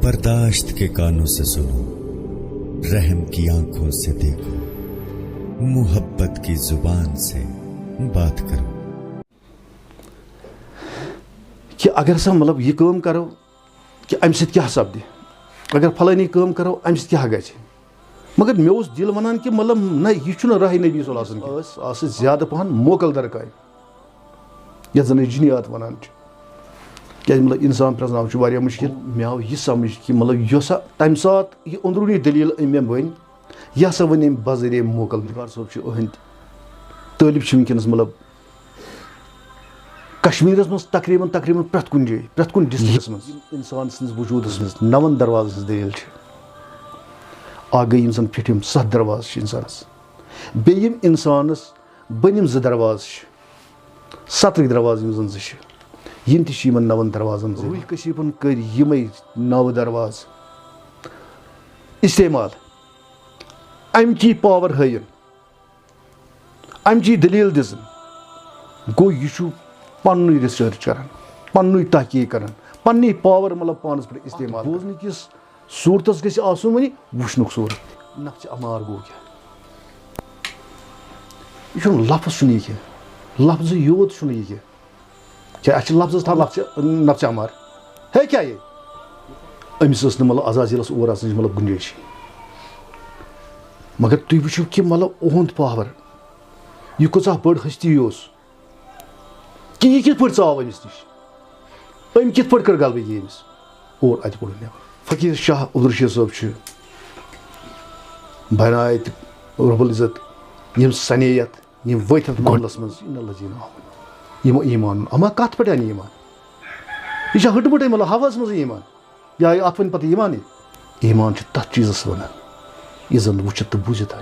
बर्दाश्त के कानों से सुनो, रहम की आंखों से देखो, मोहब्बत की जुबान से बात करो कि अगर सब मतलब यह काम करो कि अम सत क्या सपदि, अगर फलानी काम करो अम सत क्या गए, मगर मे उस दिल वनान कि मतलब ना यह राह नबी ज्यादा पहन मोकल दरकाय ये जन जिनियात वनान क्या मतलब इंसान प्रजन मुश्किल। मे आव यह समझ कि मतलब यह तम सात यह अंदरूनी दलील मे वन यह हसा वन बजर मोकल सोब अहद तालिब वनकस मतलब कश्मीर मज तकरीबन प्रत कुन जाए प्रत कुन डिस्ट्रिक्स मज इंसान सज वजूदस मज 9 दरवाज दलील आ गई इंसान फिटम 7 दरवाज इंसानस बेम इंसानस बनिम 2 दरवाज 7 दरवाज यम जन यम तमन 9 दरवाजन रूह कशीफन कर यम 9 दरवाज इस्तेमाल अमची पावर हयन अमची दलील दिन गो यह पन रिसर्च कर पन तहकीक कर पन्नी पावर मतलब पानस पे इस्तेमाल बोजन किस सूरतस गि आसन वन वुचन सूरत नफ्स अमार गो क्या यह लफ्ज यह लफ्ज योत यह क्या लफ्ज था नफ्स अमार है क्या ये अमिस मतलब अजाजिलस और मतलब गुंजाइश मगर तुम वो कि मतलब ओहद पावर यह कूचा बड़ हस्ती कि यह कित पे आव अमिस नश अम कित पे कर गलबगी अमिस और अत कोड़ नबर फकीर शाह अब्दुल रशीद साहब बनायत रब्बुल इज्जत यम सनेयत यम वथ मामलस मज ईमान अमा कत पे अन ईमान यह हटमुट मतलब हवास मज ईमान या अत वन पे ईमान तथ चीज़स वन यह जन वुचित तो बूझित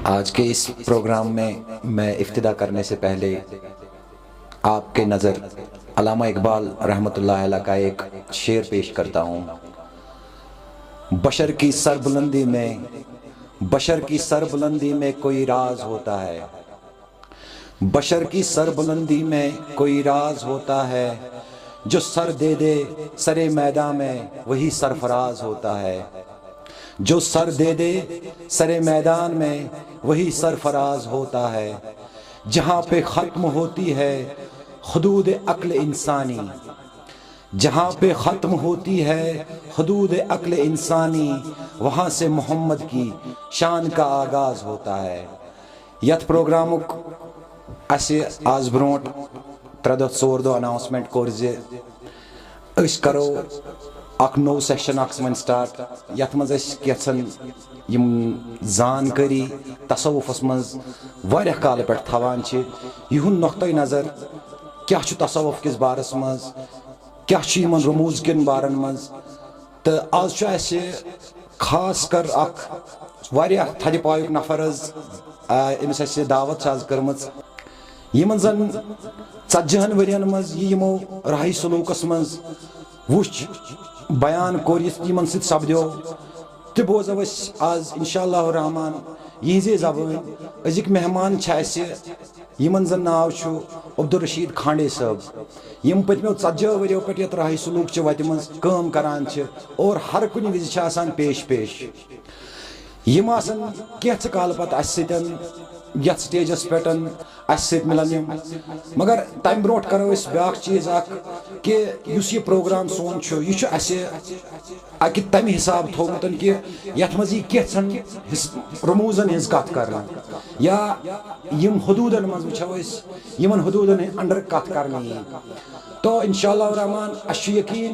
आज के इस प्रोग्राम में मैं इफ्तिदा करने से पहले आपके नज़र अल्लामा इकबाल रहमतुल्लाह अलैह का एक शेर पेश करता हूँ। बशर की सरबुलंदी में कोई राज होता है, बशर की सरबुलंदी में कोई राज होता है, जो सर दे दे सरे मैदान में वही सरफराज होता है, जो सर दे दे सरे मैदान में वही सरफराज होता है। जहाँ पे ख़त्म होती है हुदूद अक्ल इंसानी, जहाँ पे ख़त्म होती है हुदूद अक्ल इंसानी, वहाँ से मोहम्मद की शान का आगाज़ होता है। यथ प्रोग्रामुक असे आज ब्रोट 3 दो 4 दो अनाउंसमेंट कोर जे अस करो अख नो सेशन अख वन स्टार्ट यथ मज कैसन यम जानकारी तसव्वुफस मज वारिया काल पे थवान यहुन नुक्ता नज़र क्या तसव्वुफ किस बारस मज क्या रमूज किन बारन मज तो आज खास कर वारिया थद पायुक नफर अमिस दावत आज कर्म यमन जन 40 वरियन मज यमो राही सलूकस मज वुच बयान कोर यमन सत सपदो तो बोजो आज इंशाअल्लाह रहमान यहजे जबान अजिक मेहमान यमन जन नाव अब्दुल रशीद खांडे साहब यम पत्मो 40 वरियो पे ये राही सलूक वत मज काम करान और हर कुछ विज पेश यम कैथ काल पत यथ स्टेजस पे मिलन मगर तम ब्रो करो ब्या चीज कि यह प्रोग्राम सोन यह तम हिसाब थोमुत कि यथ मज कैन रमूजन हज कत कर या यम हदूदन मज वो यमन हदूदन अंडर कत कर तो इंशाअल्लाह रहमान अस यकीन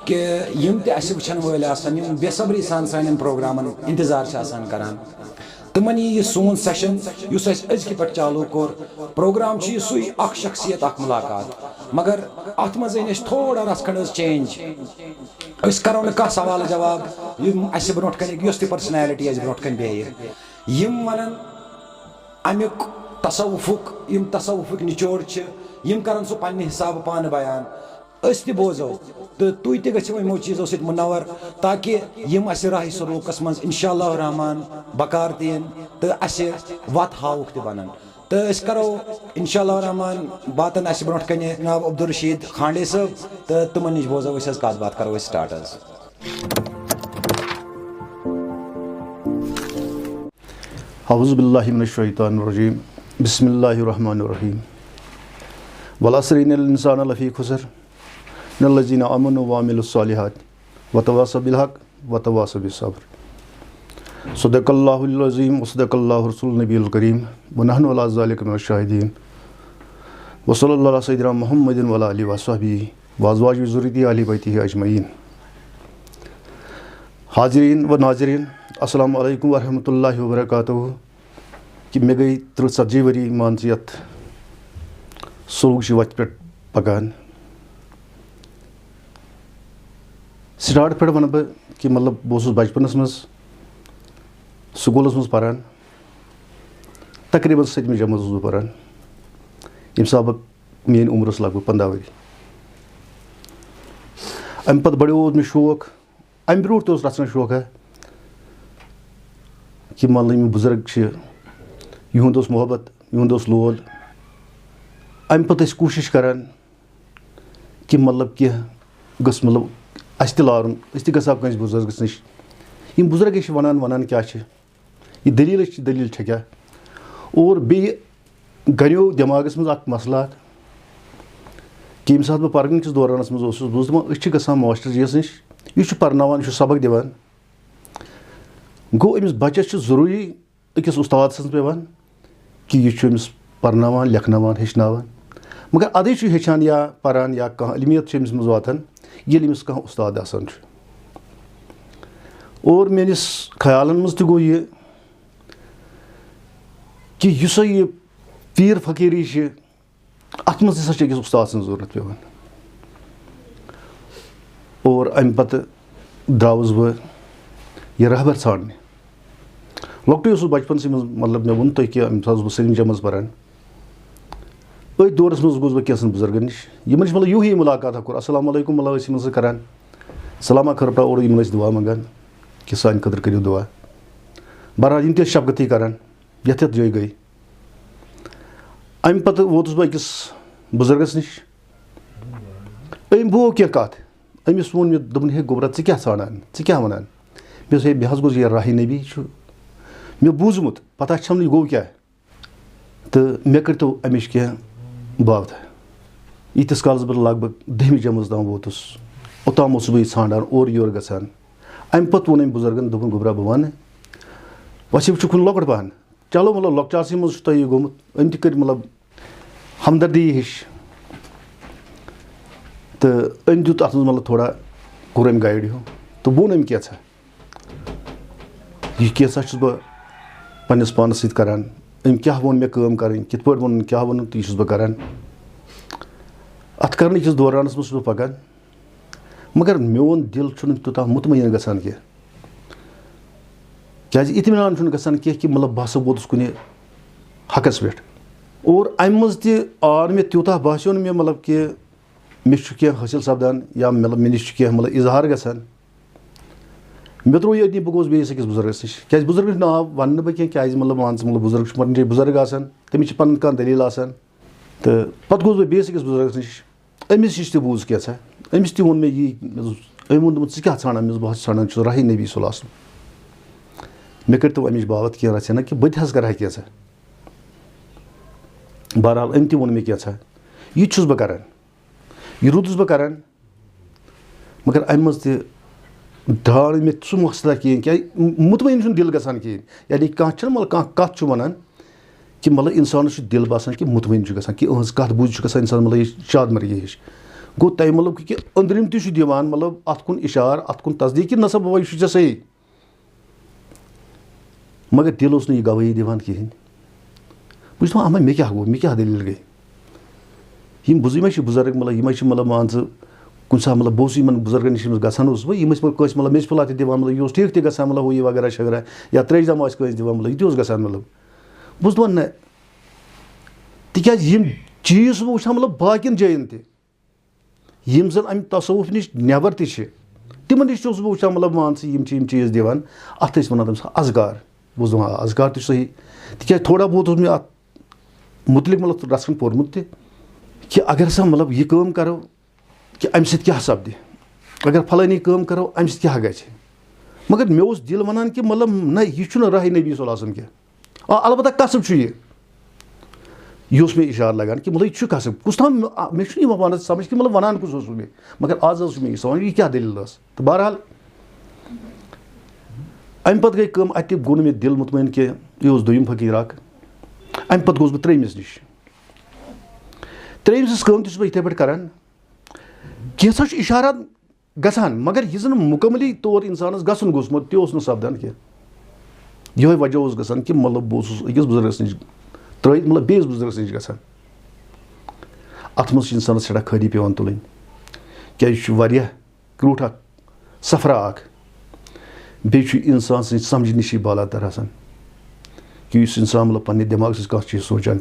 कि यम तन वल बेसब्री सान सान प्रोग्रामन इंतजार करान तमन यह सोन सेशन अजक पे चालू कोर प्रोग्राम सुई अख शख्सियत अख मुलाकात मगर अत मज थोड़ा रस खंड चेंज करो न कह सवाल जवाब अस ब्रो कन पर्सनैलिटी ब्रो कन बेम वन अमुक तसव्वुफुक निचोड़ यम कर सह पन्ने हिसाब पान बयान अस त बोजो तो तुम त गो यमो चीज़ों सत मुनवर ताकि यम अस राह सलूकस मज इंशाअल्लाह रहमान बकार दिन तो अस वत हाउक त बनन तो अस करो इंशाअल्लाह रहमान बातन अस ब्रो कन जनाब अब्दुल रशीद खांडे साहब तो तुमन नश बोजो कत बात करो स्टार्ट। औज़ु बिल्लाहि मिनश शैतानिर रजीम बिस्मिल्लाहिर रहमानिर रहीम वल अस्रि इन्नल इंसाना लफ़ी खुस्र इल्लल्लज़ीना आमनु व अमिलुस सालिहाति व तवासौ बिल हक़ व तवासौ बिस सब्र सदक़ल्लाहुल अज़ीम व सदक़ल्लाहु रसूलुन नबियुल करीम व नहनु अला ज़ालिका मिनश शाहिदीन व सल्लल्लाहु अला सय्यिदिना मुहम्मदिन व अला आलिहि व अस्हाबिही व अज़वाजिहि व ज़ुर्रिय्यतिही अहलि बैतिही अजमईन। हाज़रीन व नाज़रीन अस्सलामु अलैकुम व रहमतुल्लाहि व बरकातुहू। कि मे गई 30 वरी मान यथ सोलग वत पे पकान स्टार्ट पे वन बह कि मतलब बह बचपनस मज स्कूलस मज पारान तकरीबन 7वीं जमात बह पारान यम सबक मेन उम्र लगभग 15 वरी। अम पे बढ़ो मे शौक अम ब्रो रचन शौक है कि मतलब बुजुर्ग युंद मोहब्बत युंद लोल अम पे कोशिश करान कि मतलब कह गस मतलब अस त लारुन अस त गो कंस बुजुर्गस नश यम बुजुर्ग वनान वनान क्या यह दलील क्या और बे गो दिमागस मज मसला कि यम सात बह पर्न किस दौरानस मज बस दपान मास्टर जीस नश यह पर्नावान सबक दिवान गो अमिस बच्चस जरूरी अकिस उस्ताद सज पेवान कि यह अमिस पर्नावान लेखनावान हेचनावान मगर अदे हेचान या पारान या कह इलमियत अमिस मज वातान ये अमिस कह उस्ताद आसान और मेनिस ख्यालन मज गो यह कि युसा यह पीर फकीरी अत मज हसा अकिस उस्ताद सज जरूरत पेवान और अम पत द्रावस बह यह रहबर ाड़ने लॉकटे बचपन से मतलब मे वो कि अम बह 7वीं जमात पारान अथ दौरस मज गोस बह कैसन बुजुर्गन नश यमन मतलब यूं ही मुलाकात कोर अस्सलाम वालेकुम मतलब यमन करान सलामा खरपा और यमन दुआ मंगान कि सान खतर करियो दुआ बहरहाल यम शफकती करान यथ यथ जय गई। अम पे वोतुस बह अकिस बुजुर्गस नश अम वो क्या कत अमिस वो मे दोपन हे गोबरा क्या ाड़ान क्या वनान मे मे गोस यह राह नबी मे बूझमुत पता छम गो क्या तो मे कर तो अमिश कह बात यीतिस कालस बह लगभग 10वीं जमात तम वोतुस ओताम बह ाड़ान और योर गसान अम पे वो अम बुजुर्गन दोपन गोबरा बह वन वह कुन लकट पहन चलो मतलब लकचारस मज तुह गोमुत अम कर मतलब हमदर्दी हिश तो अम दुत अत मतलब थोड़ा कोर अम गाइड हो तो वो अम क्या यह कैसा बह पन्नस पानस सत करान अम क्या वो मे काम करें कित पे वो क्या वो तो यह बह करान अत करने किस दौरानस मज बह पकान मगर मोन दिल तूत मुतमईन गसान कह क्या इत्मीनान गसान कह कि मतलब बह हसा वोतुस कुन हकस पे और अम मज आव मे तूत बो मे मतलब कि मे क्या हासिल सपदान या मतलब मे नश क्या मतलब इजहार गसान मे त्रो ये बह गोस बेस अकिस बुजुर्गस नश क्या बुजुर्ग नाव वन बह क्या मतलब मान मतलब बुजुर्ग पन जाए बुजुर्ग आसान तमिस पन कह दलील आसान तो पत गोस बह बेस अकिस बुजुर्गस नश अमिस नश बूझ क्या अमिस वो मे यी अम वो क्या ाड़ान मे बह ाड़ान राह नबी सल्लल्लाहु मे कर तो अमिश बाबत क्या रचना कि बह कर क्या बहरहाल अम वो मे क्या यह बह करान यह रूदस बह करान मगर अम मज द्राव मे सह मसला कहें क्या मुतमईन दिल गसान कहें यानी कह मतलब कह कत वनान कि मतलब इंसान दिल बसान कि मुतमईन गसान कि अहज कत बूझ गसान इंसान मतलब यह शादमर्गी हिश गो तमें मतलब कि अंदरिम दिवान मतलब अत कुन इशार अत कुन तस्दीक कि नसा बाबा यह सही मगर दिल उस यह गवाही दिवान कहें बस अमा मे क्या गो मे क्या दलील गई यम बुजुर्ग मतलब यम मतलब मान कुछ मतलब बस इन बुजुर्गन नश गसान मतलब मे फिलहाल दिवान मतलब यह ठीक ग मतलब वो वगैरह शगैरह या त्रेजम दिवान मतलब यह गसान मतलब बस दपान न तिम चीज बह वुचान मतलब बाकिन जायन तम जन अम तसवुफ नश नबर तिमन नश बह वुचान मतलब मान यम चीज दिवान अत वन अजगार बस दपान अजगार तो सही तिक थोड़ा बहुत मे अत मुतलिक मतलब रसन पोर्मुत कि अगर सा मतलब यह काम करो कि अम क्या सपदि अगर फलानी कम करो अमि सत क्या गए मगर मे उस दिल वनान कि मतलब ना यह राह नबी सल्लल्लाहु कह अलबत्ता कसब यह मे इशार लगान कि मतलब यह कसब कुछ ताम मे पान समझ कि मतलब वनान कुछ मे मगर आज मे समझ यह क्या दलील तो बहरहाल अमि पत गई कम अत गो मे दिल मुतमैन कि यह दोयम फकीर अमि पत गोस बह त्रेमिस निश त्रेमिस कम तह इथे पे करान कैसा इशारा गसान मगर यह जन मुकमली तौर इंसानस गसन गोसमुत तह सपदान कह यह वजह गसान कि मतलब बह अकिस बुजुर्गस नश त्रित मतलब बेस बुजुर्गस नश गसान अत मज इंसानस सड़ा खरी पेवान तुलन क्या क्रूठ सफरा बे इंसान सज समझ नश बाला तर आसान कि इंसान मतलब पन्ने दिमाग से कह चीज सोचान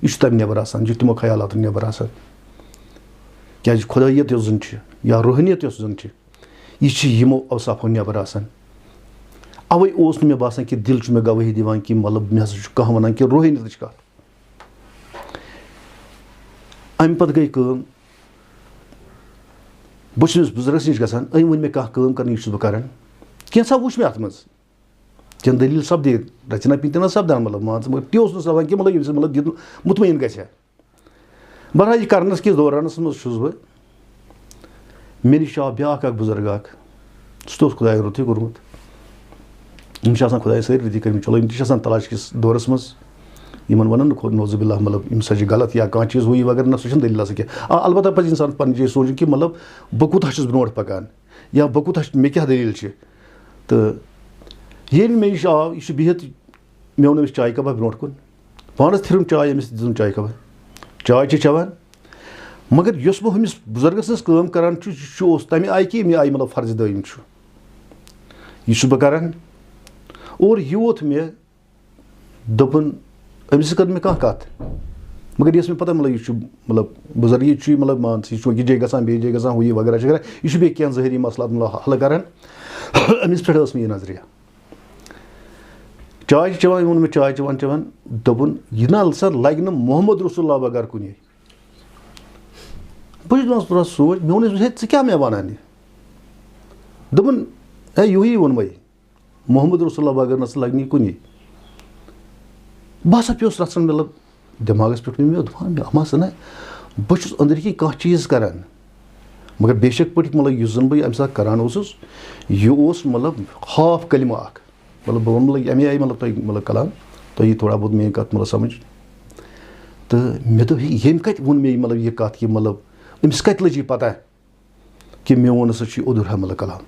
यह तम नबर आसान यह तमो ख्यालात नबर आसान क्या खुदाइत जन या रूहानियत जन यह यमो अवसाफो नबर आसान अवे ओस मे बासान कि दिल मे गवाही दिवान कि मतलब मे हसा कह वनान कि रूहानियत कथ अमि पत गई कम बस बुजुर्गस नश गसान अम वन मे कह कम कर यह करान कैसा वुच मे अत मज क्या दलील सपदे रचना पितना सपदान मतलब मान मगर तह सपदान कि मतलब मतलब दिल मुतमैन गया बहरहाल यह करनस किस दौरानस मज बह मे नश आव ब्याक बुजुर्ग सह खुदा रुथी कोर्मुत खुदा सारी रुथी कर चलो यम तलाश किस दौरस मज इन वन नौजुबिल्ला मतलब यम सच गलत या कह चीज़ हुई वगैरह सह दलील कह अलबत्ता पे इंसान पन्न जाए सोचन कि मतलब बह कूत ब्रो पकान या बह कूत मे क्या दलील तो ये मे नश आव यह बिहत मे वोन अमिस चाय कबा ब्रो कुन पानस थिरम चाय अमिस दिन चाय कबा चाय चवान मगर यस बह अमिस बुजुर्गस कम करान तमें आय कि मे आय मतलब फर्ज दोयम यह बह करान और यह वोत मे दोपन अमिस कर मे कह कत मगर यस मे पता मतलब यह मतलब बुजुर्ग यह मतलब मान यह जाए गसान बे जाए गसान हुई वगैरह वगैरह यह बे क्या ज़हरी मसला मतलब हल करान अमिस पे मे यह नजरिया चाय चवान वो मे चाय चवान चवान दोपन यह ना सर लग न मोहम्मद रसूलुल्लाह बगैर कुन बस थोड़ा सोच मे वो क्या मे वनान दोपन है यही वोन मे मोहम्मद रसूलुल्लाह बगैर नस लग कुन बह पे रचान मतलब दिमागस पे मे अमा सना बहुत अंदर की कह चीज़ करान मगर बेशक पे मतलब यह जन बह अमे साथ करान यह मतलब हाफ कलमा मतलब बह वन अमे आई मतलब तुम मतलब कलाम तुम थोड़ा बहुत मे कत मतलब समझ तो मे दोप यम कत वोन मे मतलब यह कत कि मतलब अमिस कत लजी पता कि मे वोन सह उदुर मतलब कलाम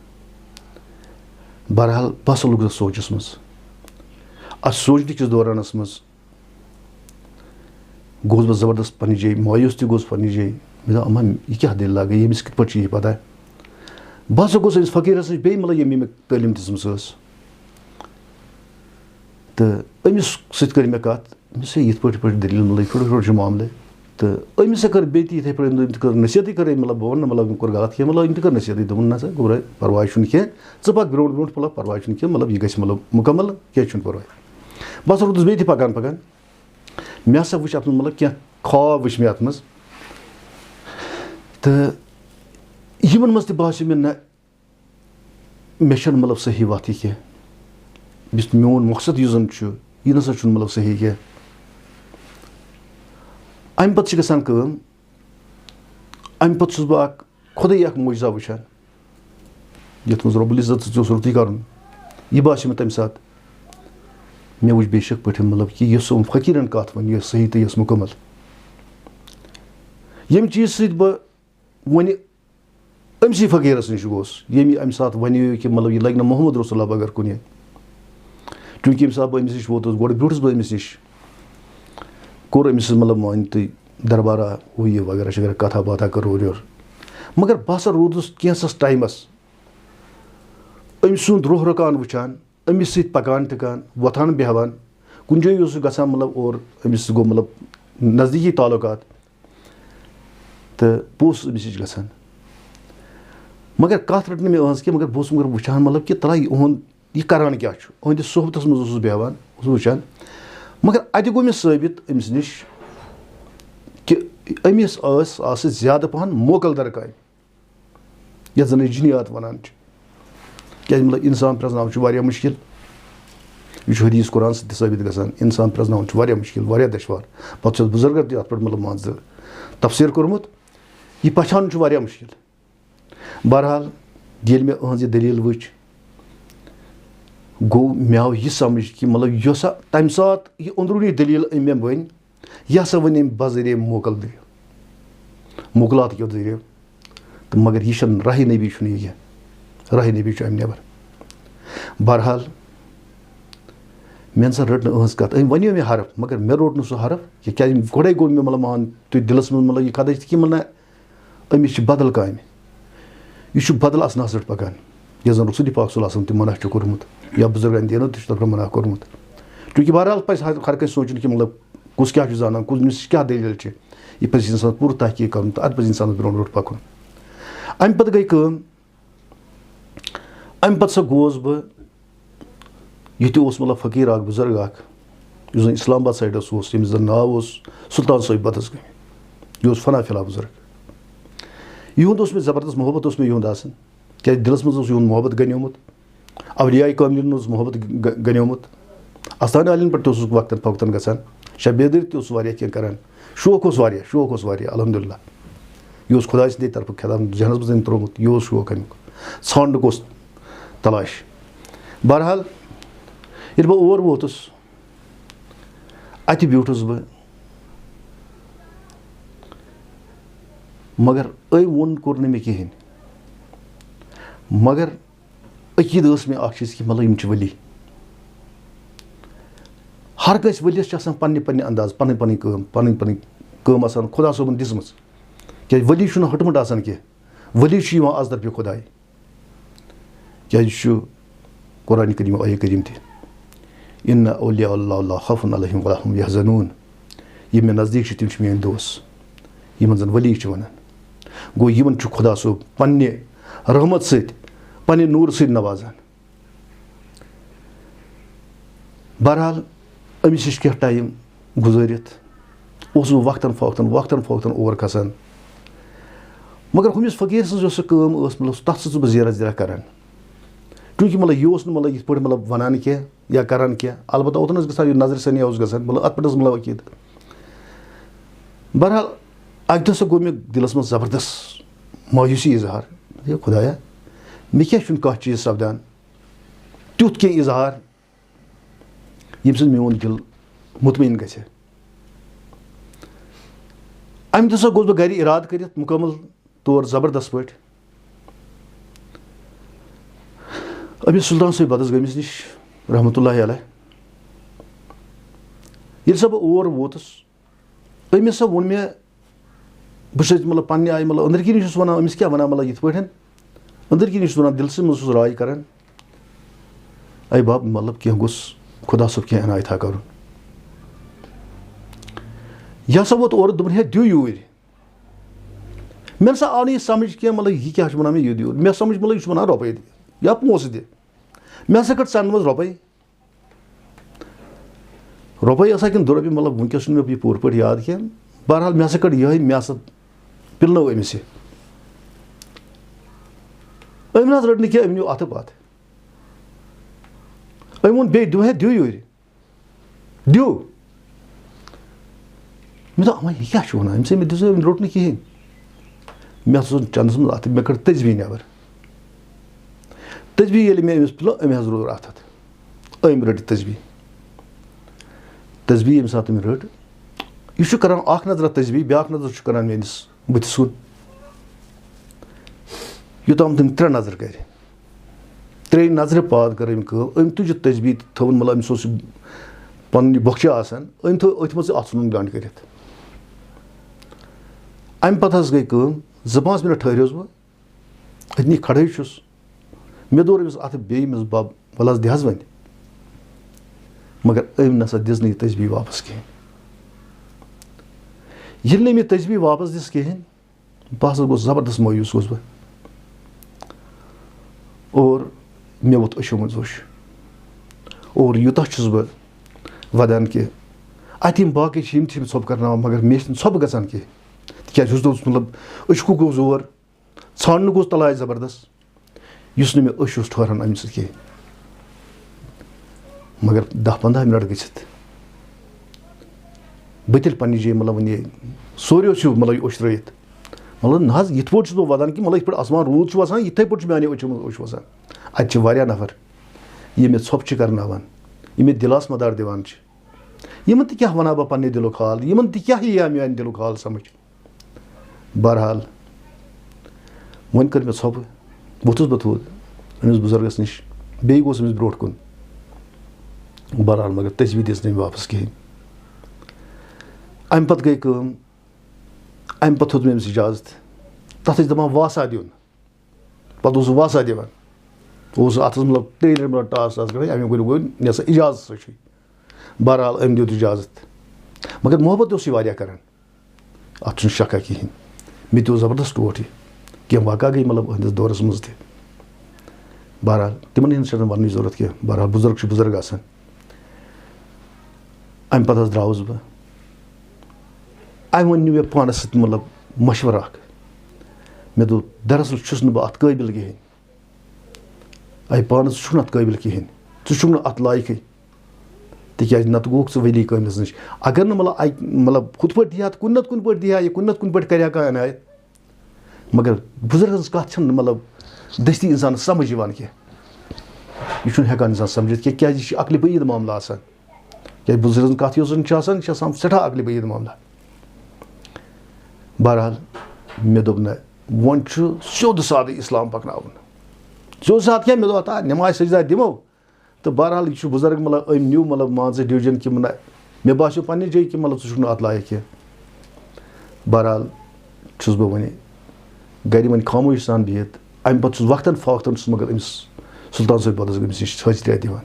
बहरहाल बह हसा लुगस सोचस मज अत सोचने किस दौरानस मज गोस बह जबरदस्त पन्ने जाए मायूस तह गोस पन्ने जाए मे अमा यह क्या दिल लगे यमिस कित पे यह पता बह हसा गोस फकीरस नश बे मतलब यम तालीम दिसम तो अमिस सत कर मे कत ये पे दलील मतलब यह मामले तो अमिस कर बे इथे पे कर नसीहत कर मतलब बह वन मतलब कोर गलत कह मतलब कर नसीहत दोपन ना गोर परवाह कह पक ब्रो ब्रो मतलब परवाह कह मतलब यह गि मतलब मुकम्मल क्या परवाह बह हसा रोदस बे पकान पकान मे हसा वुच अत मतलब क्या ख्वाब वुच मे अत मज तो यमन मज तह मे ना मे मतलब सही वत कह मोन मकसद यह जन यह नसा मतलब सही कह अमि पत गसान कम अमि पत बह खुदे मुजजा वुचान यथ मज रब्बुल इज्जत रुती कर यह बास मे तम सात मे वुच बेशक पे मतलब कि यह फकीरन कत वन यह सही तो यह मुकम्मल यम चीज़ सत बह वन अमसी फकीरस नश गोस यम अमि सात वन कि मतलब यह लग न मोहम्मद रसूलुल्लाह बगैर कुन चूँकि यम सात बह अमिस नश वोतुस गोड़ ब्रोठस बह अमिस नश कोर अमिस मतलब मान तुम दरबारा हु यह वगैरह वगैरह कथा बाथा कर और मगर बह हसा रोदस कैंसस टाइमस अमिस सुंद रोह रकान वुचान अमिस सत पकान टिकान वथान बेहवान कुन जाए गसान मतलब और अमिस गो मतलब नज़दीकी ताल्लुकात तो बह अमिस नश गसान मगर कत रट मे अहज मगर बह मगर वुचान मतलब कि तला यह करान क्या अहंदिस सोहबतस मज बेहवान वुचान मगर अत गो मे साबित अमिस नश कि अमिस ज्यादा पहन मोकल दरकाय यथ जन जिनियात वनान क्या मतलब इंसान प्रजनाव मुश्किल यह हदीस कुरान से साबित गसान इंसान प्रजनाव मुश्किल दुश्वार पे बुजुर्गन तथ पे मतलब मान तफसीर कोर्मुत यह पहचान मुश्किल बहरहाल ये मे अहज दलील वुच गो मे आव यह समझ कि मतलब यह तम सात यह अंदरूनी दलील मे वन यह सा वन बजरिए मुगलात के जरिए तो मगर यह राह नबी यह राह नबी अम नबर बहरहाल मे ना रट अहज कत वन मे हरफ मगर मे रोट सह हरफ क्या गोड़े गो मे मतलब मान तु दिलस मज मतलब यह कदच कि मतलब अमिस बदल काम यह बदल असनास रट पकान यह जन रसूल पाक सल्लल्लाहु अलैहि वसल्लम मना कोर्मुत या बुजुर्गन दीनो तथ मना कोर्मुत चूँकि बहरहाल पे हर कह सोचन कि मतलब कुस क्या जानान कुस क्या दलील यह पे इंसान पूरा तहकीक कर अत पे इंसान ब्रो ब्रो पकुन अम पे गई अम पे गोस बह ये मतलब फ़कीर बुजुर्ग जन इस्लामाबाद साइडस यम जन नाव सुल्तान सोब बदस गई यह फना फिला बुजुर्ग युंद मे ज़बरदस्त मोहब्बत मे युंद आसान क्या दिलस मज युंद मोहब्बत गन्योमुत अवलिया कामिलिन मोहब्बत गन्योमुत आस्थान आलिन पे वक्तन फवक्तन गसान शब बेदर तह करान शौक अलहमदुलिल्लाह यह खुदा सदे तरफ खिताब जहनस मज त्रोमुत यह शौक अमुक ानक तलाश बहरहाल ये बह और वोतुस अत ब्यूठस बह मगर वोन कोर मे कहें मगर अकीद मे चीज़ कि मतलब यम वली हर कस वलिस पन्ने पन्ने अंदाज पन पन कम आसान खुदा सोबन दिसम क्या वली हटमुट आसान कह वली आज तरफ खुदा क्या कुरान करीम आय करीम थे इन्ना औलिया अल्लाह ला खौफुन अलैहिम वला हुम यहज़नून यम मे नज़दीक तम मेन दोस यमन जन वली वनान गो यमन खुदा सोब पन्ने रहमत सत पन्ने नूर सत नवाजान बहरहाल अमिस नश क्या टाइम गुजरित वक्तन फवक्तन और खसान मगर हमिस फ़कीर सज मतलब तथ बह ज़ेरा ज़ेरा करान चूँकि मतलब यह मतलब ये मतलब वनान कह या करान कह अलबत्ता ओतन ग नजर सनी गसान मतलब अत पे मतलब अकीद बहरहाल अक दह गो मे दिलस मज ज़बरदस्त मायूसी इजहार ये खुदाया मे क्या कह चीज़ सपदान तुथ कह इजहार यम सद मोन दिल मुतमईन गए अम दसा गोस बह गर इराद कर मुकम्मल तौर ज़बरदस्त पे अमिस सुल्तान सोब बदस गमिस नश रहमतुल्लाहि अलैह ये सा बह और वोतस अमिस सा वोन मे बस मतलब पन्ने आय मतलब अंदर की नश वन अमिस क्या वन मतलब ये पे अंदर की नश वन दिल से मज राय करान अय बाब मतलब कह गोस खुदा सोब कह इनायत कर यह सा वोत और दोपन है दिव यूर मे सा आव समझ कह मतलब यह क्या वन मे यह दिव मे समझ मतलब यह वन रुपये दि या पोस दि मे हसा कट सन मज रुपये हसा कि 2 रुपये मतलब वनकस मे यह पूर पे याद कह बहरहाल मे हसा कट यह मे हसा पिलनो अमिस अम रट न कह अम नो अथ पथ अम वोन बे दिव है दिव यूर दिव मे दोप यह क्या वन अम मे दिस रोट न कहें मे हसा चंदस मज अथ मे कड़ तजबी नबर तजबी ये मे अमिस पिलो अम रोर अथ अम रट तजबी यम सात रट यह करान अख नजर तजबी ब्या नजर करान मेस बुथस कुन योताम तम 3 नजर कर 3 नजर पाद कर अम तुज तजबी थवन मतलब अमिस पन बख्श आसान अम थो अथ मज अथ सुन गंड कर अम पे गई 2-5 मिनट ठहरियोस बह अतनी खड़े मे दोर अमिस अथ बे बाब वल दिहस वन मगर अम नसा दिस न तजबी वापस कहें ये मे तजबी वापस दिस कहें बह हसा गो ज़बरदस्त मायूस गोस बह और मे वोत अशो मज जोश और यूतः छुस बह वदान कि अत बाकी सब कर मगर मे सब गसान कह क्या मतलब अशकु गो जोर ژھانڈنہٕ گوٚژھ تلاش زبردست یُس نہٕ مےٚ أچھ اوس ٹھہران اَمہِ سۭتۍ کِہیٖنۍ مگر 10-15 مِنٹ گٔژھِتھ بہٕ تیٚلہِ پنٛنہِ جایہِ مطلب وۄنۍ سوریو چھُ مطلب یہِ أچھ ترٛٲیِتھ مطلب نہ حظ یِتھ پٲٹھۍ چھُس بہٕ وَدان کہِ مطلب یِتھ پٲٹھۍ آسمان روٗد چھُ وَسان یِتھَے پٲٹھۍ چھُ میٛانہِ أچھِ منٛز أچھ وَسان اَتہِ چھِ واریاہ نفر یِم مےٚ ژھۄپہٕ چھِ کَرناوان یِم مےٚ دِلاس مدار دِوان چھِ یِمن تہِ کیٛاہ وَنہٕ ہا بہٕ پنٛنہِ دِلُک حال یِمن تہِ کیٛاہ یی ہا میٛانہِ دِلُک حال سَمٕجھ بہرحال وۄنۍ کٔر مےٚ ژھۄپہٕ ووٚتھُس بہٕ تھوٚد أمِس بُزرگَس نِش بیٚیہِ گوٚژھ أمِس برونٛٹھ کُن بہرحال مگر تٔژِ وِزِ دِژ نہٕ أمۍ واپَس کِہیٖنۍ اَمہِ پَتہٕ گٔے کٲم اَمہِ پَتہٕ ہیوٚت مےٚ أمِس اِجازت تَتھ ٲسۍ دَپان واسا دیُن پَتہٕ اوسُس واسا دِوان اوس اَتھَس مطلب ٹرٛیلَر مطلب ٹاس کَران اَمہِ گوٚو نٮ۪سا اِجازت سۭتۍ بہرحال أمۍ دیُت اِجازت مگر محبت اوس یہِ واریاہ کَران اَتھ چھُنہٕ شکا کِہیٖنۍ مےٚ تہِ اوس زبردست ٹوٹھ یہِ کینٛہہ واقعہ گٔے مطلب أہٕنٛدِس دورَس منٛز تہِ بہرحال تِمن ہِنٛدۍ چھَنہٕ وَننٕچ ضوٚرَتھ کینٛہہ بہرحال بُزرگ چھُ بُزرگ آسان اَمہِ پَتہٕ حظ درٛاوُس بہٕ اَمہِ وۄنۍ نیوٗ مےٚ پانَس سۭتۍ مطلب مشوَرٕ اَکھ مےٚ دوٚپ دراصل چھُس نہٕ بہٕ اَتھ قٲبِل کِہیٖنۍ اَے پانَس ژٕ چھُکھ نہٕ اَتھ قٲبِل کِہیٖنۍ ژٕ چھُکھ نہٕ اَتھ لایقٕے تِکیٛازِ نَتہٕ گوٚوُکھ ژٕ ؤلی کٲمِس نِش اگر نہٕ مطلب مطلب ہُتھ پٲٹھۍ دی ہا تہٕ کُنہِ نَتہٕ کُنہِ پٲٹھۍ دی ہا یہِ کُنہِ نَتہٕ کُنہِ پٲٹھۍ کَرِ ہا کانٛہہ عنایت مگر بُزرگَن ہٕنٛز کَتھ چھَنہٕ مطلب دٔستی اِنسانَس سَمٕجھ یِوان کینٛہہ یہِ چھُنہٕ ہٮ۪کان اِنسان سَمجھِتھ کینٛہہ کیٛازِ یہِ چھُ عقلہِ بعیٖد معاملہٕ آسان کیٛازِ بُزرگَن ہٕنٛز کَتھ یۄس زَن چھِ آسان یہِ چھِ آسان سٮ۪ٹھاہ عقلہِ بعیٖد معاملہٕ بہرحال مےٚ دوٚپ نہ وۄنۍ چھُ سیوٚد سادٕ اِسلام پَکناوُن سیوٚد سادٕ کیٛاہ مےٚ دوٚپ اَتھ نٮ۪ماز سجدہ دِمو تہٕ بہرحال یہِ چھُ بُزرگ مطلب أمۍ نیوٗ مطلب مان ژٕ ڈِوجَن کہِ نہ مےٚ باسیو پنٛنہِ جایہِ کہِ مطلب ژٕ چھُکھ نہٕ اَتھ لایق کینٛہہ بہرحال چھُس بہٕ وۄنۍ گَرِ وۄنۍ خاموش سان بِہِتھ اَمہِ پَتہٕ چھُس وقتاً فوقتاً چھُس مگر أمِس سُلطان صٲب بدس أمِس نِش حٲضرِیہ دِوان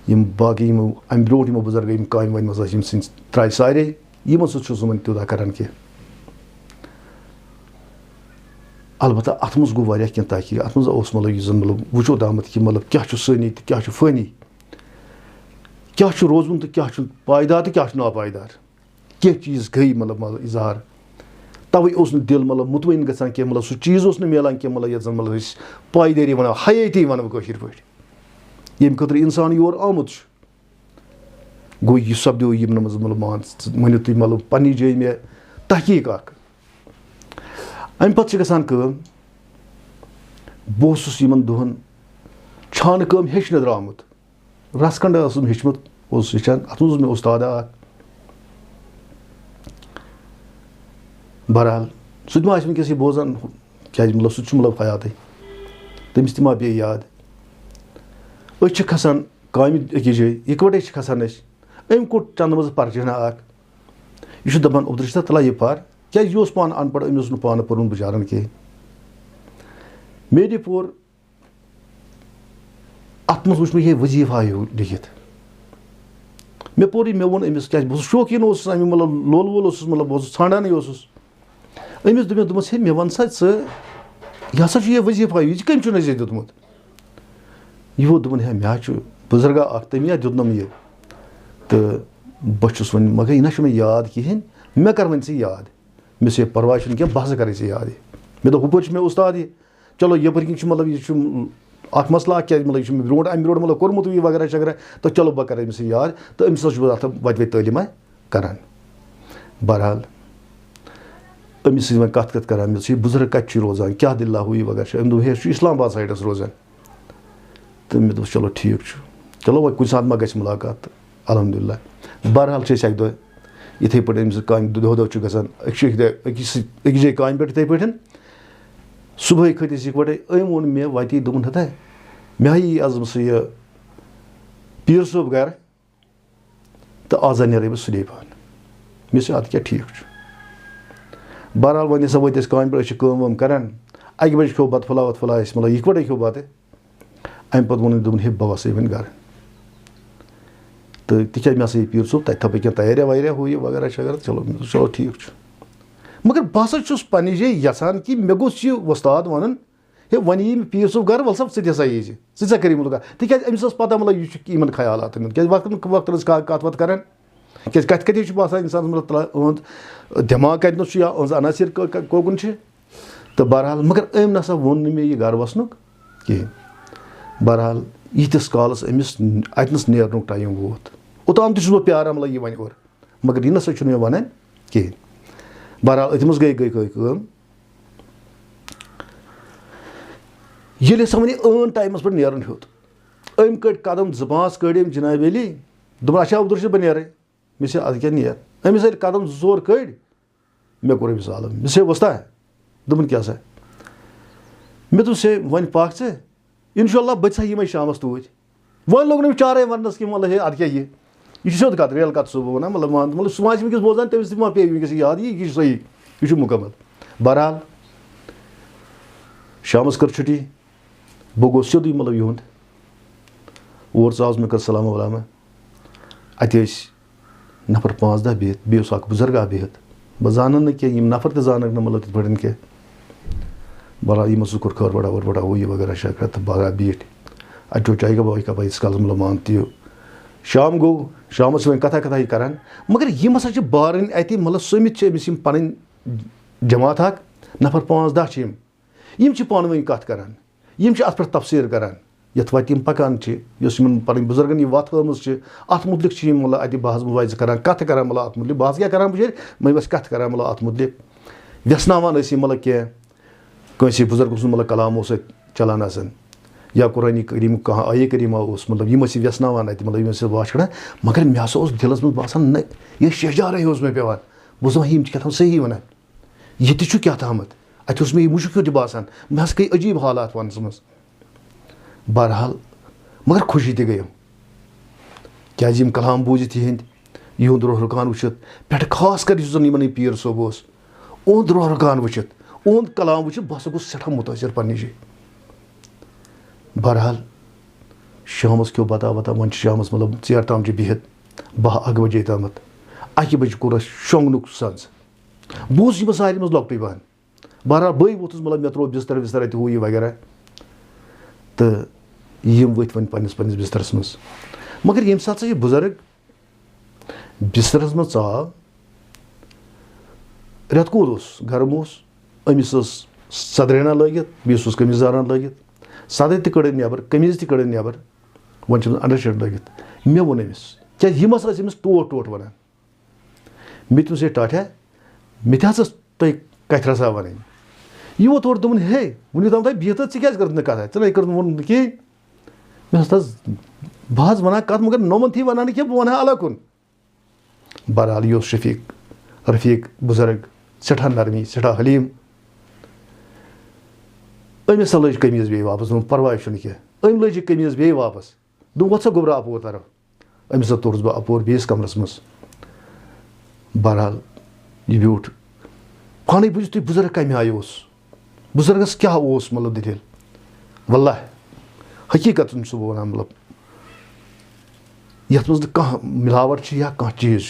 یِم باقٕے یِمو اَمہِ برونٛٹھ یِمو بُزرگو یِم کامہِ وامہِ منٛز ٲسۍ یِم سٕنٛدۍ ترٛایہِ سارے یِمن سۭتۍ چھُس نہٕ وۄنۍ تیوٗتاہ کَران کینٛہہ البتہ اَتھ منٛز گوٚو واریاہ کینٛہہ تحقیٖق اَتھ منٛز اوس مطلب یُس زَن مطلب وٕچھوت آمُت کہِ مطلب کیٛاہ چھُ سٲنی تہٕ کیٛاہ چھُ فٲنی کیٛاہ چھُ روزُن تہٕ کیٛاہ چھُ پایدار تہٕ کیٛاہ چھُ ناپایدار کینٛہہ چیٖز گٔے مطلب اِظہار تَوَے اوس نہٕ دِل مطلب مُطمعین گژھان کینٛہہ مطلب سُہ چیٖز اوس نہٕ مِلان کینٛہہ مطلب یَتھ زَن مطلب أسۍ پایدٲری وَنو حیٲتی وَنو کٲشِر پٲٹھۍ ییٚمہِ خٲطرٕ اِنسان یور آمُت چھُ گوٚو یہِ سپدیو یِمن منٛز مطلب مان ژٕ ؤنِو تُہۍ مطلب پنٛنہِ جایہِ مےٚ تحقیٖق اَکھ اَمہِ پَتہٕ چھِ گژھان کٲم بہٕ اوسُس یِمن دۄہَن چھانہٕ کٲم ہیٚچھنہٕ درٛامُت رَژھ کھنٛڈا اوسُم ہیٚچھمُت اوسُس ہیٚچھان اَتھ منٛز اوس مےٚ اُستادا اَکھ بہرحال سُہ تہِ ما آسہِ وٕنکٮ۪س یہِ بوزان کیٛازِ مطلب سُہ تہِ چھُ مطلب حیاتٕے تٔمِس تہِ ما پیٚیہِ یاد أسۍ چھِ کھسان کامہِ أکِس جایہِ یِکوَٹَے چھِ کھسان أسۍ أمۍ کوٚڑ چنٛدٕ منٛزٕ پرچہنا اَکھ یہِ چھُ دَپان عبدالرشیٖد تَلہ یہِ پَر کیٛازِ یہِ اوس پانہٕ اَن پَڑھ أمۍ اوس نہٕ پانہٕ پوٚرمُت بِچارَن کینٛہہ مےٚ تہِ پوٚر اَتھ منٛز وٕچھ مےٚ یِہے ؤظیٖفا ہیوٗ لیکھِتھ مےٚ پوٚر یہِ مےٚ ووٚن أمِس کیٛازِ بہٕ اوسُس شوقیٖن اوسُس اَمیُک مطلب لول وول اوسُس مطلب بہٕ اوسُس ژھانٛڈانٕے اوسُس أمِس دوٚپ مےٚ دوٚپمَس ہے مےٚ وَن سا ژٕ یہِ ہسا چھُ یہِ ؤظیٖفا یہِ کٔمۍ چھُنہٕ اَسہِ دیُتمُت یہِ ووت دوٚپُن ہے مےٚ حظ چھُ بُزرگا اَکھ تٔمی حظ دیُتنَم یہِ تہٕ بہٕ چھُس وۄنۍ مگر یہِ نہ چھُ مےٚ یاد کِہیٖنۍ مےٚ کَر وۄنۍ ژٕ یاد مےٚ دوٚپُس ہے پَرواے چھُنہٕ کینٛہہ بہٕ ہسا کَرے ژےٚ یاد یہِ مےٚ دوٚپ ہُپٲرۍ چھُ مےٚ اُستاد یہِ چلو یَپٲرۍ کِنۍ چھُ مطلب یہِ چھُ اَکھ مَسلہٕ اَکھ کیٛازِ مطلب یہِ چھُ مےٚ برونٛٹھ اَمہِ برونٛٹھ مطلب کوٚرمُت یہِ وغیرہ شغیرہ تہٕ چلو بہٕ کَرٕ أمِس یہِ یاد تہٕ أمِس ہسا چھُس بہٕ اَتھ وَتہِ وَتہِ تعلیٖما کَران بہرحال أمِس سۭتۍ وۄنۍ کَتھ کَران مےٚ دوٚپُس یہِ بُزرگ کَتہِ چھُ روزان کیٛاہ دٔلیٖلہ ہُہ یہِ وغیرہ چھُ أمۍ دوٚپ ہے سُہ چھُ اِسلام آباد سایڈَس روزان تہٕ مےٚ دوٚپُس چلو ٹھیٖک چھُ چلو وۄنۍ کُنہِ ساتہٕ ما گژھِ مُلاقات تہٕ الحمدُاللہ بہرحال چھِ أسۍ اَکہِ دۄہ یِتھَے پٲٹھۍ أمِس سۭتۍ کامہِ دۄہ دۄہ چھُ گژھان أکِس جایہِ کامہِ پٮ۪ٹھ یِتھَے پٲٹھۍ صُبحٲے کھٔتۍ أسۍ یِکوَٹَے أمۍ ووٚن مےٚ وَتی دوٚپُن ہَتا مےٚ ہا یی آز سُہ یہِ پیٖر صٲب گَرٕ تہٕ آز نیرَے بہٕ سُلے پَہَن مےٚ دوٚپُس اَدٕ کیٛاہ ٹھیٖک چھُ بہرحال وۄنۍ ہسا وٲتۍ أسۍ کامہِ پٮ۪ٹھ أسۍ چھِ کٲم وٲم کَران 1 بَجہِ کھیوٚو بَتہٕ پھوٚلہ وَتہٕ پھوٚلہ اَسہِ مطلب یِکوَٹَے کھیوٚو بَتہٕ اَمہِ پَتہٕ ووٚن أمۍ دوٚپُن ہے بہٕ وَسَے وۄنۍ گَرٕ تہٕ تِکیٛازِ مےٚ ہسا یہِ پیٖر صٲب تَتہِ تھاو بہٕ کینٛہہ تیاریا ویاریا ہُہ یہِ وغیرہ شغیرہ چلو مےٚ دوٚپ چلو ٹھیٖک چھُ مگر بہٕ ہسا چھُس پنٛنہِ جایہِ یَژھان کہِ مےٚ گوٚژھ یہِ وۄستاد وَنُن ہے وۄنۍ یی مےٚ پیٖر صٲب گَرٕ وَلہٕ سا ژٕ تہِ ہسا یی زِ ژٕ ژےٚ کٔرِ مُلکا تِکیٛازِ أمِس ٲس پَتہ مطلب یہِ چھُ یِمَن خیالاتَن ہُنٛد کیٛازِ وقتاً ٲسۍ کَتھ وَتھ کَران کیٛازِ کَتھِ کَتھِ چھُ باسان اِنسانَس مطلب یِہُنٛد دٮ۪ماغ کَتِنَس چھُ یا یِہٕنٛز عناصر کوکُن چھِ तो बहरहाल मगर अम नसा वोन मे यह घर वसनुक कहें बहरहाल यीतिस कालस अमिस अतनस नेरनुक टाइम वोत ओताम तुस बह प्यारा मतलब यह वन और मगर यह नसा मे वन कहें बहरहाल अत मज गई ये सा वन अन टाइमस पे नेरन हेत अम कड़ कदम 2-5 कड़ जनाब अली दोपन अच्छा उधर से बह नेर मे अद क्या नेर अमिस कदम 2-4 कड़ मे कोर अमिस आलम मे वस्ता है दोपन क्या सा मे दोप से वन पाक से इंशाल्लाह बच सा यह शामस तूत वन लोग ना चारे वनस कि मतलब अद क्या यह सोद कत रेल कत सुबह वन मतलब सुबह वस बोजान तमिस मा पे वस याद यह सही यह मुकम्मल बहरहाल शामस कर छुट्टी बह गो सोद मतलब युंद और सा मे कर सलाम वलाम अत नफर 5-10 बिहत बेस बुजुर्गा बिहत बह जान कह नफर तो जानक ना मतलब पे कह बहरहाल यमो सो कोर खर बड़ा वो ये वगैरह शकर तो बहरहाल बीठ अचो चाय का बाई का इस काल मतलब मानती हो शाम गो शामस वन कथा कथा करान मगर यम हसा बारन अत मतलब समित अमिस पन जमात नफर 5-10 यम पान वन कत करान यम अत पे तफसीर करान यथ वत पकान पन बुजुर्गन यह वत हमें अत मुतलिक मतलब अत बहस वाज करान कथ करान मतलब अत मुतलिक बहस क्या करान बचर मैं बस कथ करान मतलब अत मुतलिक व्यसनावान मतलब कह कंसे बुजुर्ग मतलब कलाम चलान आसान या कुरान करीम कहाँ आये करीमा मतलब यम व्यसनावान अत मतलब यम वाच कड़ान मगर मे हसा दिलस मज बासान न यह शहजारे मे पेवान बस यम क्या सही वन यह क्या तमत अत मे मुश्किल तह बासान मे गई अजीब हालात वनस मज बहरहाल मगर खुशी तह गई क्या कलाम बूजित यहंद यहद रोह रुकान वुचित पे खास कर यमन पीर सोब ओहद रोह रुकान वुचित ओहद कलाम वुचित बह गोस सठा मुतासर पन्ने जाए बहरहाल शामस क्यों बता वन शामस मतलब ेर ताम बिहत 12-1 बजे तमत 1 बजे कोर शोंगनुक सज बूस यह सारे मज लॉकट बहन बहरहाल बई वोथुस मतलब मे त्रो बिस्तर विस्तर अत ये वगैरह तो यम वत वन पन्निस बिस्तरस मज मगर यम सात यह बुजुर्ग बिस्तरस मज आव रेत कूद गर्म अमिस सदरेना लगित बीस कमीजारान लगित सदर तड़ नबर कमीज तड़ नबर वन अंडरशर्ट लगित मे वोन अमिस क्या यम अमिस टोट वन मे तुम टाठा मे तुम कथ रसा वन यह वो तोड़ दोपन हे वन तम बिहत क्या कथा चे कर वो कहें मे बह वन कत मगर नोमन थी वन क्या बह वन अलग कुन बहरहाल यह रफीक बुजुर्ग सठा नरमी सठा हलीम अमिस लज कमीज बे वापस दोप परवाह कह अम लज कमीज बे वापस दोप वो गोबरा अपोर तरफ अमिस तोड़स बह अपोर बेस कमरस मज बहरहाल यह ब्यूठ पानी बुझ तुम बुजुर्ग कम आय बुजुर्गस क्या मतलब दलील वल्लाह हकीकत सह वन मतलब यथ मज कह मिलावट या कह चीज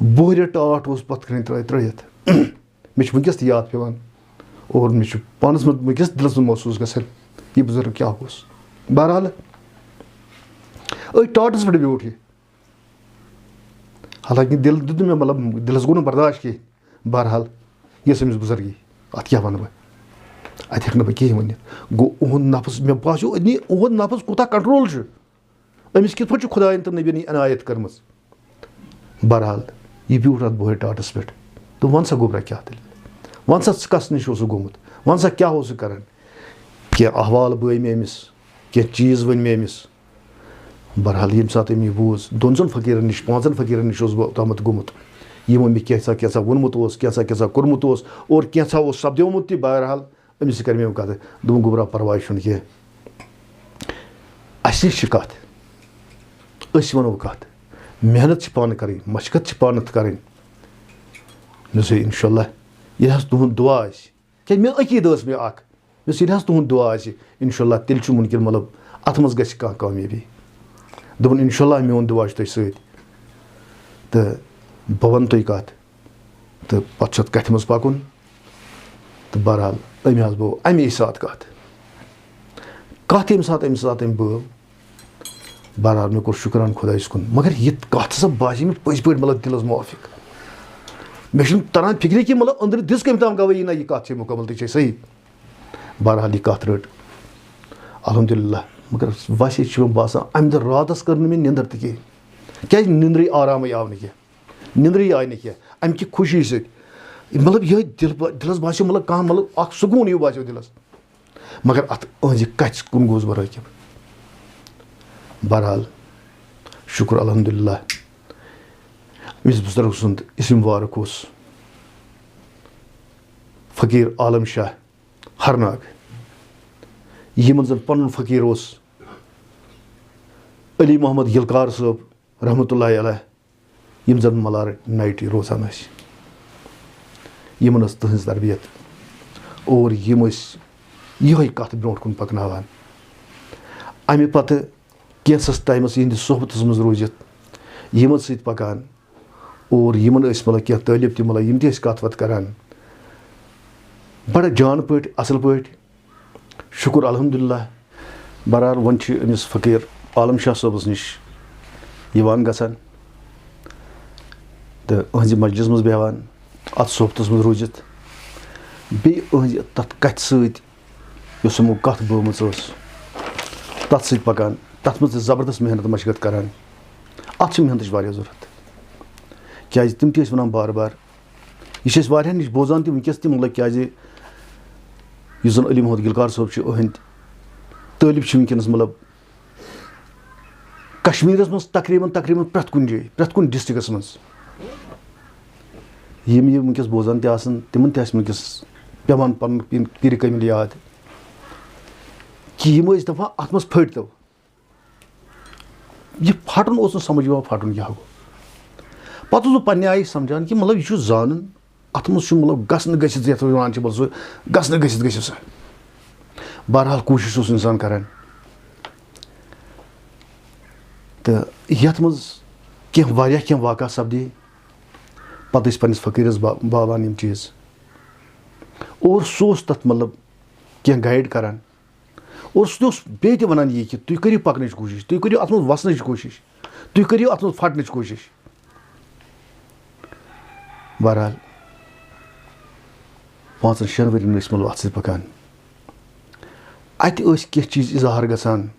बोहर टाट पत कन त्रित मे वनकस याद पेवान और मे पानस मज वनकस दिलस मज महसूस गसान यह बुजुर्ग क्या बहरहाल टाटस पे ब्यूठ यह हालांकि दिल दुद मे मतलब दिलस गो बर्दाश्त कह बहरहाल यह अमिस बुजुर्गी अत क्या वन बह अत हेक कहें वन गो उहद नफ्स मे बासो उहद नफ्स कूता कंट्रोल अमिस कित पे खुदायन तो नबी इनायत कर्म बहरहाल यह ब्यूठ अत बोहर टाटस पे तो वन सा गोबरा क्या दिल वन सा कस नश गोमुत वन सा क्या कर कह अहवाल बे मे अमिस कह चीज़ वन मे अमिस बहरहाल यम सात यह बूज 2 फकीरन नश 5 फकीरन नश बह तमत गोमुत यमो मे क्या वोनमुत क्या कोर्मुत और क्या सपद्योमुत बहरहाल अमिस कर मे कत दोप गोबरा परवाह कह अस कत वनो कत मेहनत पान कर मशकत पान कर इंशाल्लाह यह तुहद दुआ क्या मे अकीद मे यह तुहद दुआ इंशाल्लाह तेल मुमकिन मतलब अत मज गह कामयाबी दोपन इंशाल्लाह मोन दुआ तुम सत तो बह वन तुम कत तो पे कथ मज पकुन तो बहरहाल अमे बो अमे सात कत ये सात अम बव बहरहाल मे कोर शुक्रान खुदायस कुन मगर यह कत हसा बासी मे पज पे मतलब दिलस मुआफिक मे तरह फिक्र कि मतलब अंदर दिस कम तम गवाही ना यह कत मुकम्मल तो सही बहरहाल यह कत रट अल्हम्दुलिल्लाह मगर वैसे बसान अमि दह रातस कर मे निंदर तह क्या निंद्र आराम आव क्या निंद्र आय ना अमि कि खुशी सत मतलब यह दिलस बासो मतलब कह मतलब अख सुकून हिव बासो दिलस मगर अत अहज कच कुन गोस बह रकिब बहरहाल शुक्र अल्हम्दुलिल्लाह अमिस बुजुर्ग सुंद इसम मुबारक फ़कीर आलम शाह हरनाग यमन जन पन फ़कीर अली मोहम्मद यलकार साहब रहमतुल्लाह अलैह यम जन मलार नाइट रोजान यमन तहज तरबियत और यम यह कत ब्रो कुन पकनावान अमे पत कैंसस टाइमस यहंदिस सोहबतस मज रूजित यमन सत पकान और यमन मतलब क्या तालिब तह मतलब यम कत वत करान बड़ जान पट असल पट शुक्र अल्हम्दुलिल्लाह बहरहाल वन अमिस फ़कीर आलम शाह साहबस निश यवान गसान तो अहज मजलिस मज बेहान अत सोहबतस मज रूजित बे अहज तथ कथ सत यमो कथ बोमच तथ सत पकान तथ मज ज़बरदस्त मेहनत मशगत करान अत मेहनत वारिया ज़रूरत क्या तम वन बार बार यह निश बोजान तह वनकस तह मतलब क्या अली मोहम्मद गिलकार साहब अहंद तालिब वनकस मतलब कश्मीरस मज तकरीबन प्रथ कुन जाए प्रथ कुन डिस्ट्रिक्स मज यम यह वनकस बोजान तिमन तह वनकस पेवान पन पीर कमिल याद कि यम दफा अत मज फट तो यह फटन समझ फटन क्या गो पत् पे आय समझान कि मतलब यह जान अत मज मतलब गसन गत वन गसन गत सा बहरहाल कोशिश इंसान करान तो ये कह वाक़ा सपदे पे पन्निस फ़कीरस बावान यम चीज़ और सह तथ मतलब कह गाइड करान और सह बे वन यह कि तुम करो पकन कोशिश तुम करो अत वसन कोशिश तुम करो अत फटन कोशिश बहरहाल 5-6 वर्यन मतलब अत पकान अत कह चीज़ इजहार गसान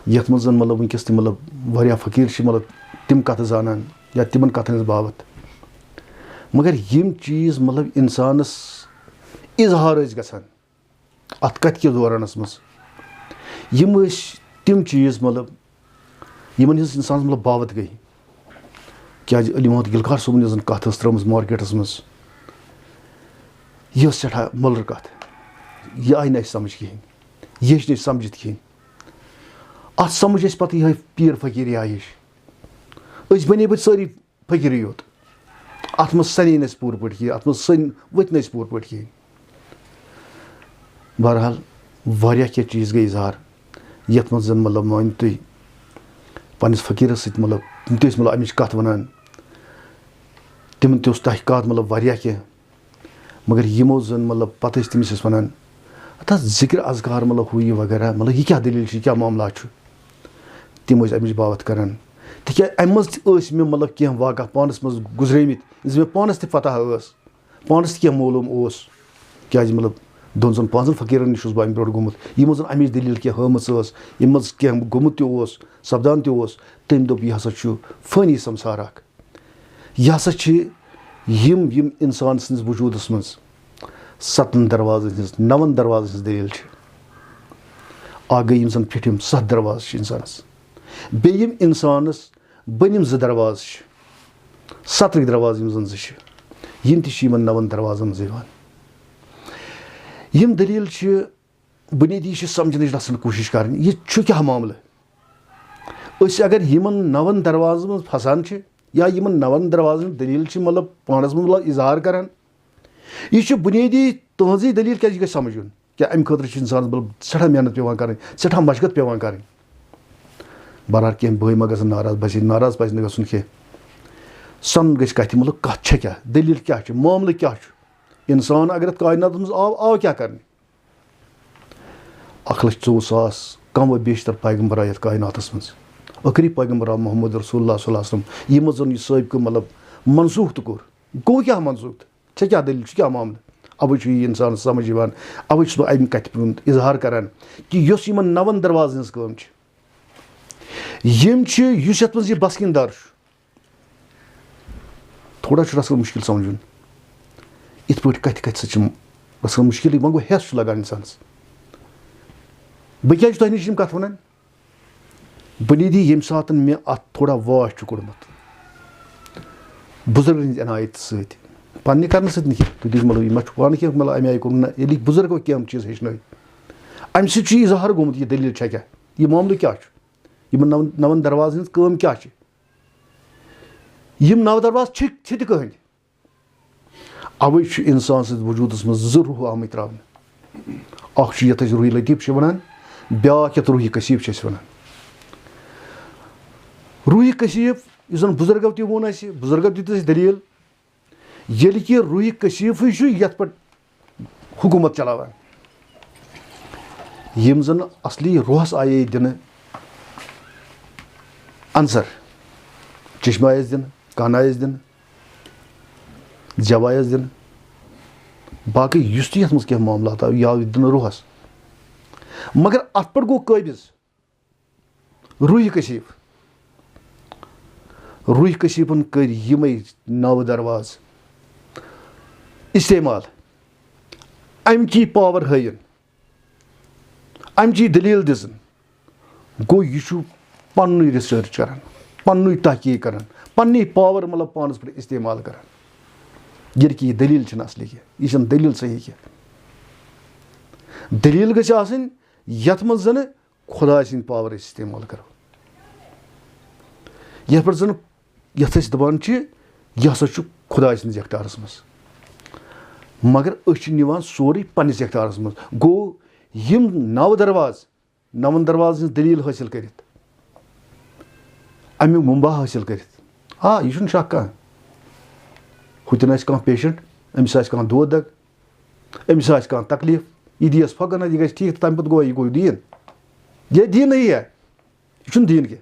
यथ मज मतलब वनकस मतलब वारिया फ़कीर मतलब तिम कथ जानान या तिमन कथन बाबत मगर यम चीज़ मतलब इंसानस इजहार गसान अत कथ के दौरानस मज यम तिम चीज़ मतलब यमन इंसान मतलब बावत गई क्या अली मोहम्मद गिलकार साहब जन कथ त्रमज मार्केटस मज यह सठा मलर कथ यह आय ना समझ कहें यह समझित कहें अत समझ पे यह पीर फ़कीर आयश बने पे सारी फ़कीर योत अत मज सने पूर पे कहें अत मज सन वत पूर पे कहें बहरहाल वारिया क्या चीज़ गई इजहार यथ मज मतलब मान तुम पन्निस फ़कीरस सत मतलब तम त मतलब अमिच कथ वनान तिमन तहक़ीक़ात मतलब वारिया क्या मगर यमो जन मतलब पत तमिस वनान अत जिक्र अज़कार मतलब हु यह वगैरह मतलब यह क्या दलील क्या मामला तम अमिच बावत करान तिया अमि मज मे मतलब कह वाक़ा पानस मज गुजरेमित मे पानस तह पता पानस तह मालूम क्या मतलब 2-5 फ़कीरन निश बह अमि ब्रो गोमुत यमो जन अमिच दलील क्या हमें यम मज कह गोमुत सपदान तम दोप यह हसा फ़नी संसार यह हसा यम इंसान सन्दस वजूदस मज 7 दरवाज़न 9 दरवाज़न दलील आ गई यम जन फिटम 7 दरवाज़ इंसानस बेयम इंसानस बनिम 2 दरवाज़ 7 दरवाज़ यम जन यम तम 9 दरवाज़न मज यम दलील बुनियादी समझन लसन कोशिश कर यह क्या मामला अगर यमन 9 दरवाज़न मज फसान या यमन 9 दरवाज़न दलील मतलब पानस मतलब इजहार करान यह बुनियादी तहजी दलील क्या गई समझ क्या अमि खतर इंसान मतलब सठा मेहनत पेवान कर सठा मशगत पेवान कर बहरहाल कह बई मा गन नाराज बस नाराज पज न गन कह सन गई कथ मतलब कथ क्या दलील क्या मामल क्या इंसान अगर कायनात मज आव क्या कर 1,04,000 कम व बेशतर पैगम्बर आयत कायनातस मज आखिरी पैगम्बर मोहम्मद रसूलुल्लाह सल्लल्लाहु अलैहि वसल्लम यमो जन यह सबक मतलब मनसूख तो कोर गो क्या मंसूख चे क्या दलील क्या मामले अवे यह इंसान समझ अवे बह अमि कथ पे इजहार करान कि युस यमन नवन दरवाज हज कम यत मज बसकिनदार थोड़ा रसल मुश्किल समझुन इत पे कथ कथ सह रसल मुश्किल वो गो हेस लगान इंसानस बह क्या तुह नश कथ वन बुनियादी ये सात मे अत थोड़ा वाश कोड़मुत बुजुर्ग हज इनायत सत पन्ने कर सह तुम मतलब मा पान क्या मतलब अमे आय कोर ये बुजुर्गो कम चीज हेचन अम सह इजहार गोमुत यह दलील क्या यह मामल क्या नवन दरवाज हज कम क्या नव दरवाज कहन अवे इंसान सद वजूदस मज जो रूह आम त्रावन यत रूही लतीफ़ वन ब्या यत रूही कसीफ वन रूही कसीफ इस जन बुजुर्गो तह वोन बुजुर्गो दित दलील ये कि रूही कसीफ यत पे हुकूमत चलावान यम जन असली रूहस आये दिन अंसर चश्मा आयस दिन कान आयस दिन जब आयस दिन बाकी युस तो ये क्या मामला या दिन रूहस मगर अत पे गो काबिज रूही कसीफ रूही कसीफन कर यम नव दरवाज इस्तेमाल अमची पावर हयन अमची दलील दिन गो यह पन्नु रिसर्च करान पन्नु तहकीक करान पन्नी पावर मतलब पानस पे इस्तेमाल करान ये कि यह दलील असली क्या यह दलील सही क्या दलील गन यथ मज जन खुदा सद पावर इस्तेमाल करो ये पे जन यथ दपान यह हसा खुदा सद इख्तियारस मज मगर निवान सोरे पन्निस इख्तियारस मज गो यम नवन दरवाज दलील हासिल कर अमुक मुंबा हासिल कर हाँ यह शक कह हुतन कह पेशेंट अमिस कह दौद दग अमिस कह तकलीफ यह दियस फकन यह गि ठीक तम पे गो यह गो दीन यह दीन नहीं है यह दीन क्या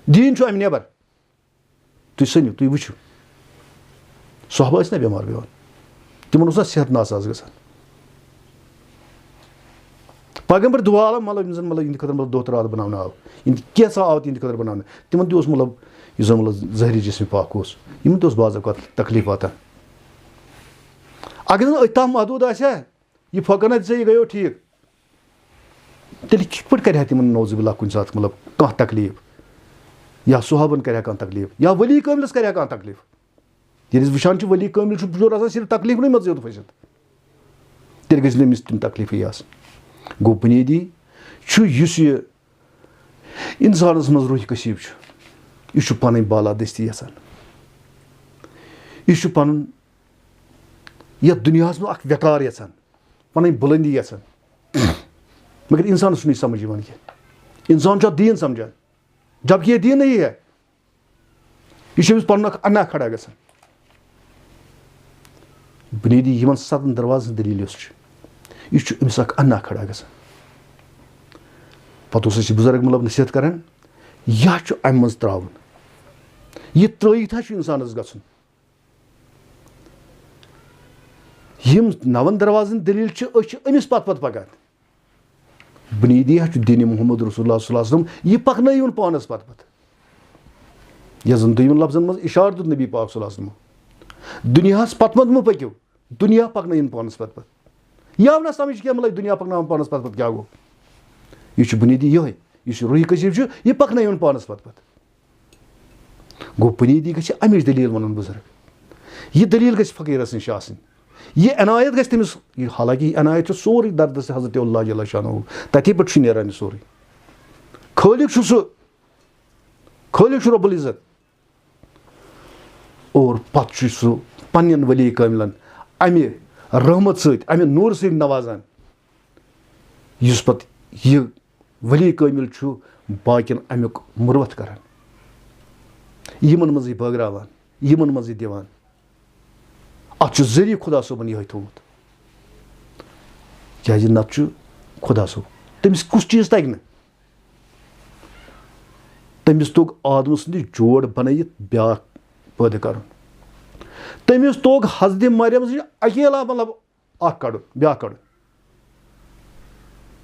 दीन अम नबर तुम सनो तुम वो सहबा ना बेमार पेवान तिमन ना सेहत नासाज गसान पैगम्बर दुआ आलम मतलब इन खतर मतलब दोत रात बनाने आव इन कैसा आव इन खतर बनाने तिमन तस मतलब इस मतलब जहरी जिसम पाक इन बाज़ तकलीफ वातान अगर अतम महदूद यह फकन यह गयो ठीक तेल कित पे कर नौजुबिल्ला कुछ सात मतलब कह तकलीफ या सुहाबन कर तकलीफ या वली कामिलस कर तकलीफ ये वुचान वली कामिल बिचोर सिर्फ तकलीफ नहीं मत फसित तेल गमिस तम तकलीफ गो बुनियादी इंसानस मज रूह कसीफ यह पन बालादस्ती यसान यह पन यथ दुनिया मज वकार यसान पन बुलंदी यसान मगर इंसान नहीं समझ क्या इंसान दीन समझान जबकि यह दीन नहीं है यह पन अन्ना खड़ा गसान बुनियादी यमन 7 दरवाज दलील यह अमिस अन्ना खड़ा गसान पे बुजुर्ग मतलब नसीहत करान यह अम मज त्रावन यह त्रयित इंसानस गसन यम नवन दरवाजन दलील अमिस पत पकान बुनियादी दीन मोहम्मद रसूलुल्लाह सल्लल्लाहु अलैहि वसल्लम यह पकन पानस पत यह जन दोन लफ्जन मज इशार दुत नबी पाक सल्लल्लाहु अलैहि वसल्लम दुनिया पत मत पको दुनिया पकन पानस पत यह ना समझ क्या मतलब दुनिया पकन पानस पत क्या गो यह बुनियादी यह रूही कसीफ यह पकन पानस पत गो बुनियादी गि अमिच दलील वन बुजुर्ग यह दलील गि फकीरस नश यह अनायत गि तमिस हालांकि अनायत सोरे दर्द से हजरत अल्लाह जल्ल शानहु तथी पे नेरान सोरे खालिक खालिक रब्बुल इज्जत और पत सह पन्न वली कामिलन अमि रहमत सत अमि नूर सत नवाजान इस पे यह वली कामिल बाकिन अमुक मुरवत करान यमन मज बगरावान यमन मज दिवान अत जरिए खुदा सोबन यह थोमुत क्या नत खुदा सोब तमिस कुछ चीज तग तमिस तोग आदम सद जोड़ बनत ब्या पैदा कर तमिस तोग हजरत मरियम अकेला मतलब अख कड़न ब्या कड़न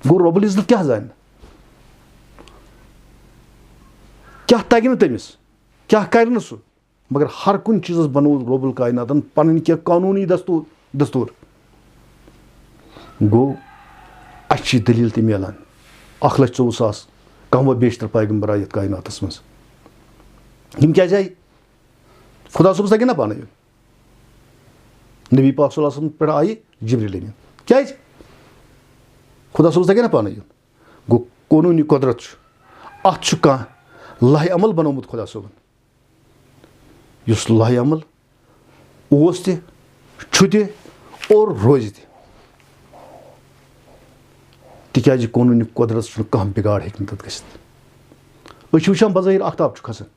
गो रब्बुल इज्जत क्या जान क्या तगि न तमिस क्या कर न सह मगर हर कुन चीज़ बनव रब्बुल कायनातन पन क्या कानूनी दस्तूर गो अच्छी दलील त मिलान 1,04,000 कम व बेशतर पैगम्बर आयत कायनातस मज यम क्या जाए खुदा सोबस तगे ना पान नबी पाक सल्लल्लाहु अलैहि वसल्लम पे आये जिब्रील अमीन क्या खुदा सोबस तगे ना पान गो कानूनी कुदरत अत कह लाह अमल बनोमुत खुदा सोबन युस लाह अमल ओस ते और रोज ते तिकाज कानूनी कुदरत कह बिगाड़ हेक तथ गसित वुचान बज़ाहिर आफ्ताब खसान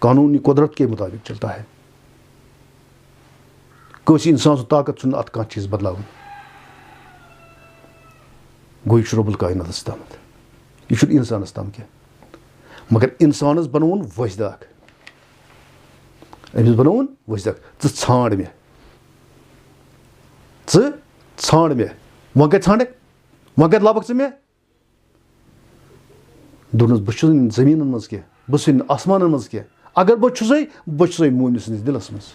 कानूनी कुदरत के मुताबिक चलता है कस इंसान सु ताकत अत कह चीज़ बदलाव गो यह रब्बुल कायनातस तामत यह इंसानस ताम क्या मगर इंसानस बनवन वजदाक अमिस बनवन वजदाक ाण मे ाण मे वह कत ाणक वह कत लबक मे दोनस बह जमीन मज क्या बह आसमान मज क्या अगर बह मोमिन सन्दस दिलस मज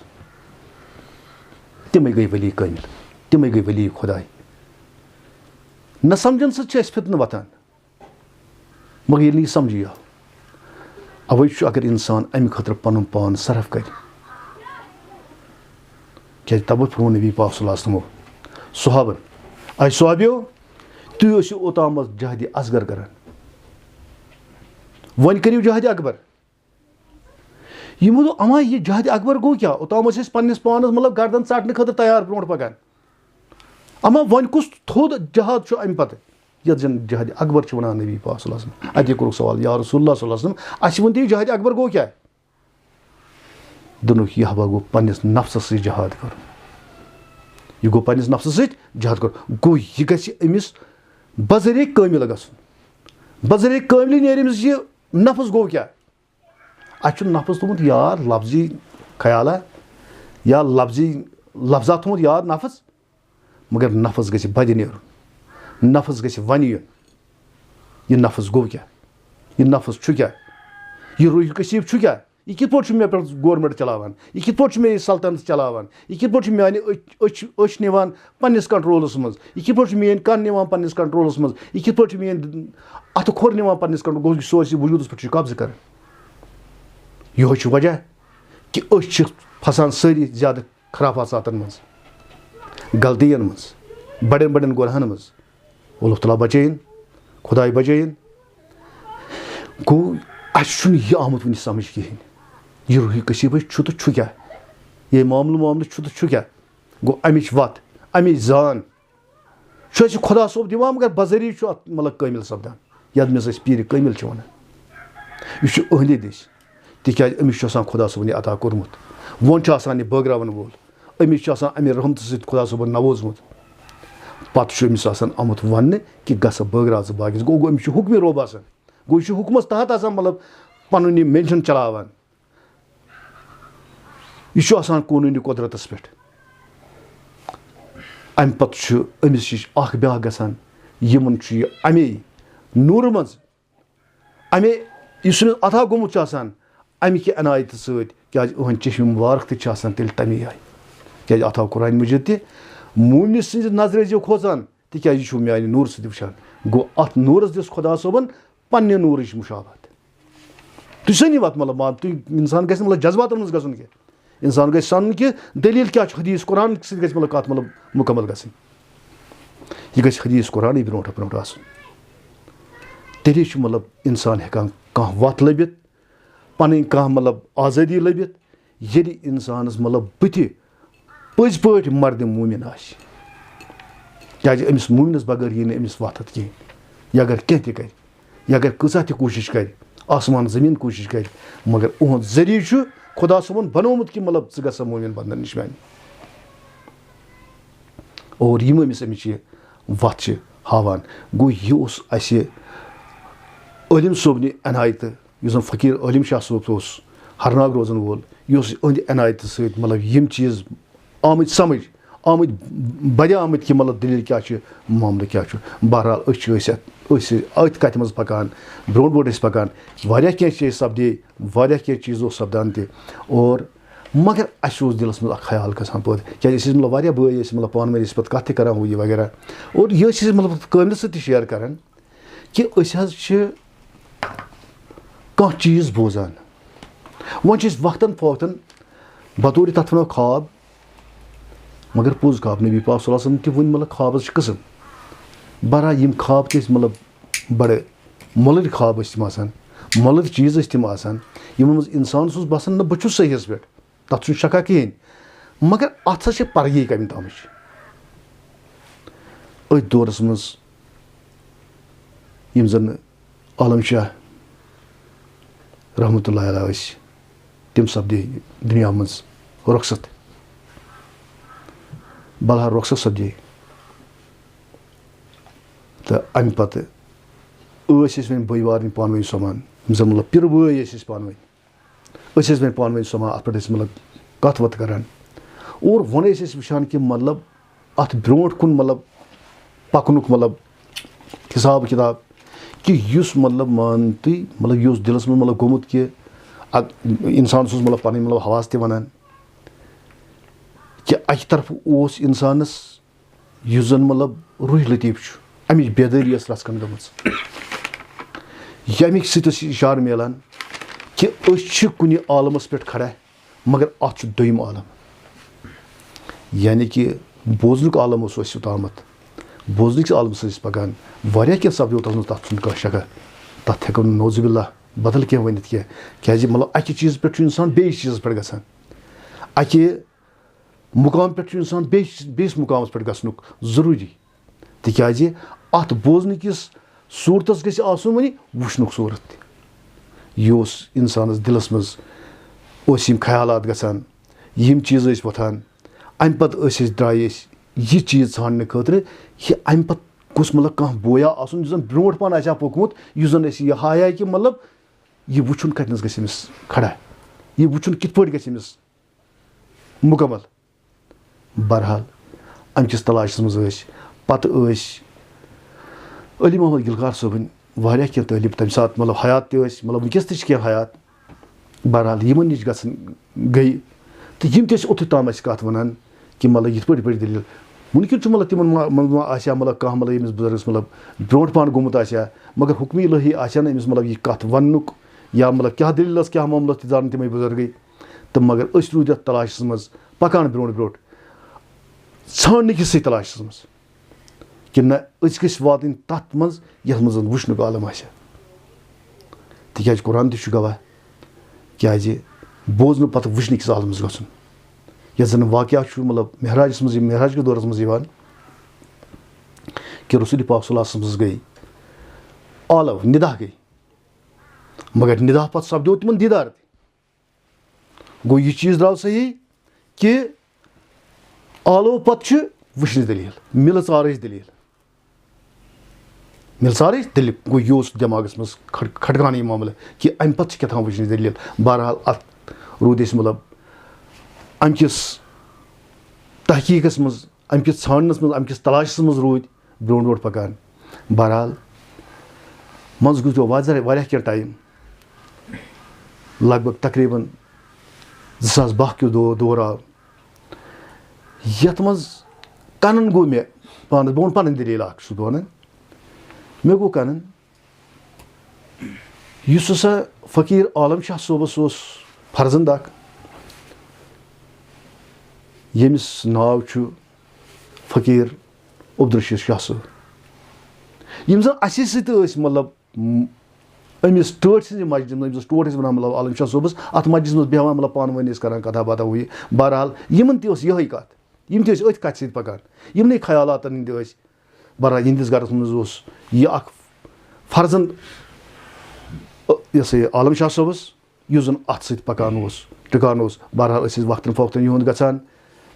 तमें गई वली कामिल तमें गई वली खुदाई न समझन सत फितन वतान मगर ये समझी आव अवे अगर इंसान अमि खतर पन पान सरफ कर क्या तब फोन नबी पाक सल्लल्लाहु अलैहि वसल्लम सुहाबन अय सुहाबियो तुम ओताम जहद असगर कर वन करियो जहद अकबर यमो अमा यह जहद अकबर गो क्या ओताम पन्निस पानस मतलब गर्दन षटने खतर तैयार ब्रोट पकान अमा वन कुछ थोद जहाद अम पे ये जहद अकबर वन नबी पाक सल्लल्लाहु अलैहि वसल्लम अत कोर सवाल या रसूलुल्लाह सल्लल्लाहु अलैहि वसल्लम अस वन जहद अकबर गो क्या दोनों यह गो पन्निस नफ्सस सह जहाद कर यह गो पन्निस नफ्सस सह जहाद कर गो यह गमिस बजरे कामिल गसन बजरे कामिल नेर अमिस यह नफ्स गो क्या अस नफ्स थोमुत याद लफ्जी ख्याला या लफ्जा थोमुत याद नफ्स मगर नफ्स गि बद नेरुन नफ्स गि वन युन यह नफ्स गो क्या यह नफ्स क्या यह रूह कशीब क्या यह कित पे मे पे गवर्नमेंट चलावान यह कित पे मे सल्तनत चलावान यह कित पे माने अच निवान पन्निस कंट्रोलस मज यह कित पे मेन कन निवान पन्निस कंट्रोलस मज यह कित पे मेन अत खोर निवान पन्निस कंट्रोल गो सोच वजूदस पे कब्ज कर यह वजह कि फसान सारी ज्यादा खराफात मज गलतियन मज बड़न बड़न गुनाहन मज अल्लाह ताला बचैन खुदाई बचैन गो अस यह आमुत वन समझ कहें यह रूही कशीब तो क्या ये मामल तो क्या गो अमिच वत अमिच जान खुदा सोब दिवान मगर बजरी मतलब कामिल सपदान यद मे पीर कामिल वन यह अहद दिश तिकाज अमिस खुदा सोबन अता कोर्मुत वन बगरावन वोल अमिस अमे रहमत सत खुदा सोबन नवोजमुत पत अमिस आमुत वन कि गस बगरा बागस गो अमिस हुक्म रोब आसान गो यह हुक्मस तहत मतलब पन मेंशन चलावान यह कानूनी कुदरतस पे अम पत अमिस ब्या गसान यमन अमे नूर मज अमे इस अता गोमुत अमिक अनायत सत क्या चश्म मुबारक तेल तमे आय क्या अता कुरान मजीद त मोमिन सज नजर खोचान तिक माने नूर सत वुचान गो अत नूरस दिस खुदा सोबन पन्ने नूरच मुशाबत तुम सनी वत मतलब मान तुम इंसान गि मतलब जज्बात मज गन क्या इंसान गि सन कि दलील क्या हदीस कुरान सत मतलब कत मतलब मुकम्मल गई यह गि हदीस कुरान ब्रो ब्रो तेल मतलब इंसान हेकान कह वत लबित पन कह मतलब आज़ादी लबित ये इंसानस मतलब बुथ पज पे मर्द मोमिन क्या अमिस मोमिनस बगैर यी अमिस वत कहें यह अगर कह कर यह अगर कसा कोशिश कर आसमान जमीन कोशिश कर मगर उहद जरिए खुदा सोबन बनोमुत कि मतलब ग मोमिन बंदन नश माने और यम अमिस अमिच वत हावान गो यह अलिम सोबन अनायत फ़कीर अलिम शाह सोब हरनाग रोजन वोल یُس أنٛدۍ عنایتہٕ سۭتۍ مطلب یِم چیٖز آمٕتۍ سمجھ آمٕتۍ بَڑے آمٕتۍ کہِ مطلب دٔلیٖل کیٛاہ چھِ معاملہٕ کیٛاہ چھُ بہرحال أسۍ چھِ أتھۍ کَتھِ منٛز پَکان برونٛٹھ برونٛٹھ ٲسۍ پَکان واریاہ کینٛہہ چیٖز سپدے واریاہ کینٛہہ چیٖز اوس سپدان تہِ اور مگر اَسہِ اوس دِلَس منٛز اَکھ خیال گژھان پٲدٕ کیٛازِ أسۍ ٲسۍ مطلب واریاہ بٲے ٲسۍ مطلب پانہٕ ؤنۍ ٲسۍ پَتہٕ کَتھ تہِ کَران ہُہ یہِ وغیرہ اور یہِ ٲسۍ أسۍ مطلب کٲملِس سۭتۍ تہِ شِیر کَران کہِ أسۍ حظ چھِ کانٛہہ چیٖز بوزان وۄنۍ چھِ أسۍ وقتاً فوقتاً بطورِ تَتھ وَنو خواب مگر پوٚز خواب نبی پاک صلی اللہ علیہ وسلم تہِ ووٚن مطلب خوابَس چھِ قٕسٕم بہرحال یِم خواب تہِ ٲسۍ مطلب بَڑٕ مۄلٕرۍ خواب ٲسۍ تِم آسان مۄلٕرۍ چیٖز ٲسۍ تِم آسان یِمن منٛز اِنسانَس اوس باسان نہ بہٕ چھُس صحیحَس پٮ۪ٹھ تَتھ چھُنہٕ شکا کِہیٖنۍ مگر اَتھ ہسا چھِ پَرگی کَمہِ تامٕچ أتھۍ دورَس منٛز یِم زَن عالم شاہ رحمتہ اللہ علیہ ٲسۍ تِم سپدے دُنیا منٛز رۄخصت بہرحال رۄخصت سپدے تہٕ اَمہِ پَتہٕ ٲسۍ أسۍ وۄنۍ بٲے بارٕنۍ پانہٕ ؤنۍ سۄمان یِم زَن مطلب پِرٕ بٲے ٲسۍ أسۍ پانہٕ ؤنۍ أسۍ ٲسۍ وۄنۍ پانہٕ ؤنۍ سۄمان اَتھ پٮ۪ٹھ ٲسۍ مطلب کَتھ وَتھ کَران اور وۄنۍ ٲسۍ أسۍ وٕچھان کہِ مطلب اَتھ برونٛٹھ کُن مطلب پَکنُک مطلب حِساب کِتاب کہِ یُس مطلب مان تُہۍ مطلب یہِ اوس دِلَس منٛز مطلب گوٚمُت کہِ اِنسانَس اوس مطلب پَنٕنۍ مطلب حواس تہِ وَنان کہِ اَکہِ طرفہٕ اوس اِنسانَس یُس زَن مطلب روح لطیٖف چھُ اَمِچ بٮ۪دٲری ٲس رَژھ کھنٛڈ گٔمٕژ ییٚمِکۍ سۭتۍ ٲس یہِ اِشارٕ مِلان کہِ أسۍ چھِ کُنہِ عالمَس پٮ۪ٹھ کھڑا مگر اَتھ چھُ دوٚیِم عالم یعنی کہِ بوزنُک عالم اوس اَسہِ یوٚتامَتھ بوزنٕکِس عالمَس ٲسۍ پَکان واریاہ کینٛہہ سپدیو تَتھ منٛز تَتھ چھُنہٕ کانٛہہ شکا تَتھ ہٮ۪کو نہٕ نوزُ باللہ بدل کینٛہہ ؤنِتھ کینٛہہ کیٛازِ مطلب اَکہِ چیٖزٕ پٮ۪ٹھ چھُ اِنسان بیٚیِس چیٖزَس پٮ۪ٹھ گژھان اَکہِ مُقام پٮ۪ٹھ چھُ اِنسان بیٚیِس مُقامَس پٮ۪ٹھ گژھنُک ضروٗری تِکیٛازِ اَتھ بوزنٕکِس صوٗرتَس گژھِ آسُن وۄنۍ وٕچھنُک صوٗرت تہِ یہِ اوس اِنسانَس دِلَس منٛز ٲسۍ یِم خیالات گژھان یِم چیٖز ٲسۍ وۄتھان اَمہِ پَتہٕ درٛایہِ أسۍ یہِ چیٖز ژھانٛڈنہٕ خٲطرٕ یہِ اَمہِ پَتہٕ گوٚژھ مطلب کانٛہہ بویا آسُن یُس زَن برونٛٹھ پَہَن آسہِ ہا پوٚکمُت یُس زَن اَسہِ یہِ ہایا کہِ مطلب یہِ وٕچھُن کَتِنَس گژھِ أمِس کھڑا یہِ وٕچھُن کِتھ پٲٹھۍ گژھِ أمِس مُکمل بہرحال اَمہِ کِس تلاشَس منٛز ٲسۍ پَتہٕ ٲسۍ علی محمد گِلکار صٲبٕنۍ واریاہ کینٛہہ تعلیٖم تَمہِ ساتہٕ مطلب حیات تہِ ٲسۍ مطلب وٕنکٮ۪س تہِ چھِ کینٛہہ حیات بہرحال یِمَن نِش گژھان گٔیہِ تہٕ یِم تہِ ٲسۍ اوٚتُے تام اَسہِ کَتھ وَنان کہِ مطلب یِتھ پٲٹھۍ دٔلیٖل وٕنکٮ۪ن چھُ مطلب تِمن منٛز ما آسہِ ہا مطلب کانٛہہ مطلب أمِس بُزرگَس مطلب برونٛٹھ پَہَن گوٚمُت آسہِ ہا مگر حُکمہِ الہی آسہِ ہا نہٕ أمِس مطلب یہِ کَتھ وَننُک یا مطلب کیٛاہ دٔلیٖل ٲس کیٛاہ معاملہٕ ٲس تہِ زانن تِمے بُزرگٕے تہٕ مگر أسۍ روٗدۍ اَتھ تلاشَس منٛز پَکان برونٛٹھ برونٛٹھ ژھانٛڈنہٕ کِسٕے تلاشَس منٛز کہِ نہ أسۍ گٔژھۍ واتٕنۍ تَتھ منٛز یَتھ منٛز زَن وٕچھنُک عالم آسہِ ہا تِکیٛازِ قرآن تہِ چھُ گواہ کیٛازِ بوزنہٕ پَتہٕ وٕچھنٕکِس عالمَس گژھُن یَتھ زَن واقعہ چھُ مطلب مہراجَس منٛز مہراج کِس دورَس منٛز یِوان کہِ رسول پاک صلی اللہ علیہ وسلم گٔے عالو نِدا گٔے مگر نِدا پَتہٕ سپدیو تِمن دیٖدار تہِ گوٚو یہِ چیٖز درٛاو صحیح کہِ عالو پَتہٕ چھُ وٕچھنٕچ دٔلیٖل مِلہٕ ژارٕچ دٔلیٖل مِلہٕ ژارٕچ دٔلیٖل گوٚو یہِ اوس دٮ۪ماغَس منٛز کھٹکان یہِ معاملہٕ کہِ اَمہِ پَتہٕ چھِ کیٛاہ تام وٕچھنٕچ دٔلیٖل بہرحال اَتھ روٗدۍ أسۍ مطلب اَمہِ کِس تحقیٖقَس منٛز اَمہِ کِس ژھانٛڈنَس منٛز اَمہِ کِس تلاشَس منٛز روٗدۍ برونٛٹھ برونٛٹھ پَکان بہرحال منٛزٕ گُزریو واریاہ کینٛہہ ٹایم لگ بگ تقریٖباً 2012 کیُو دور آو یَتھ منٛز کَنَن گوٚو مےٚ پانَس بہٕ وَنہٕ پَنٕنۍ دٔلیٖل اَکھ چھُس بہٕ وَنان مےٚ گوٚو کَنَن یُس ہسا فقیٖر عالم شاہ صٲبَس اوس فرزنٛد اَکھ ییٚمِس ناو چھُ فقیٖر عبدالرشیٖد شاہ صٲب یِم زَن اَسے سۭتۍ ٲسۍ مطلب أمِس ٹٲٹھۍ سٕنٛزِ مسجِد منٛز أمِس اوس ٹوٹھ ٲسۍ وَنان مطلب عالم شاہ صٲبَس اَتھ مسجِدَس منٛز بیٚہوان مطلب پانہٕ ؤنۍ ٲسۍ کَران کَتھا باتھا ہُہ یہِ بہرحال یِمَن تہِ ٲس یِہٕے کَتھ یِم تہِ ٲسۍ أتھۍ کَتھِ سۭتۍ پَکان یِمنٕے خیالاتَن ہِنٛدۍ ٲسۍ بہرحال یِہنٛدِس گَرَس منٛز اوس یہِ اَکھ فرزنٛد یہِ ہسا یہِ عالم شاہ صٲبَس یُس زَن اَتھ سۭتۍ پَکان اوس ٹِکان اوس بہرحال أسۍ ٲسۍ وقتاً فوقتاً یِہُنٛد گژھان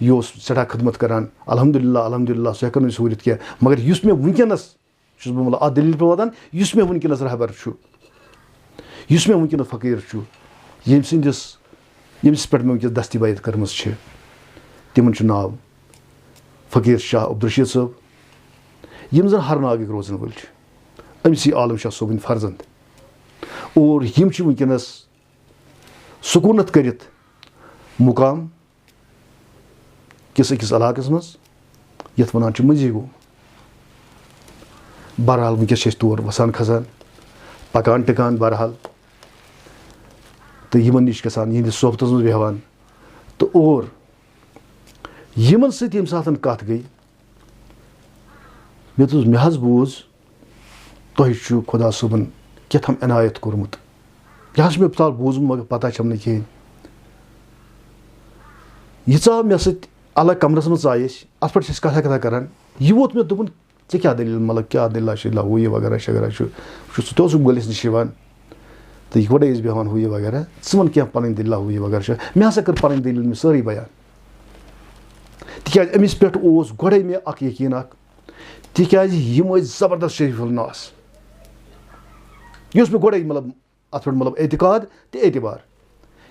یہِ اوس سٮ۪ٹھاہ خدمت کَران الحمدُاللہ سُہ ہٮ۪کو نہٕ أسۍ ؤنِتھ کینٛہہ مگر یُس مےٚ وٕنکٮ۪نَس چھُس بہٕ مطلب اَتھ دٔلیٖل پٮ۪ٹھ واتان یُس مےٚ وٕنکٮ۪نَس رہبر چھُ یُس مےٚ وٕنکٮ۪نَس فقیٖر چھُ ییٚمہِ سٕنٛدِس यमिस पे मे वनकस दस्ती बैत कर्म तिमन नाव फ़कीर शाह अब्दुलरशीद साहब यम जन हरनाग रोजन वल अमस आलम शाह सोबन फर्जंद और यम वनकस सुकूनत करित मुकाम किस अकिस इलाकस मज यथ वनान मजीगो बहरहाल वनकस तौर वसान खसान पकान टिकान बहरहाल तो यमन निश गसान यहंदिस सोहबतस मज बेहवान तो और यमन सत यम सातन कथ गई मे दोस मे हज बूज तुह खुदा सोबन केथम इनायत कोरमुत यह मे फिलहाल बूजम मगर पता छम कहें यीचा मे सत अलग कमरस मज आये अत पे कथा कथा करान यह वोत मे दोपन ऐ क्या दलील मतलब क्या दलील शिल्ला हु यह वगैरह शगैरह तो गलिस नश तो यह गोटे बेहान हु यह वगैरह वन क्या पन दलील हु यह वगैरह मे हसा कर पन दलील मे सारी बयान तिक अमिस पे गोड़े मे यकीन तिकाज यम जबरदस्त शरीफुल नास यह मे गोड़े मतलब अत पे मतलब एतिकाद तो एतबार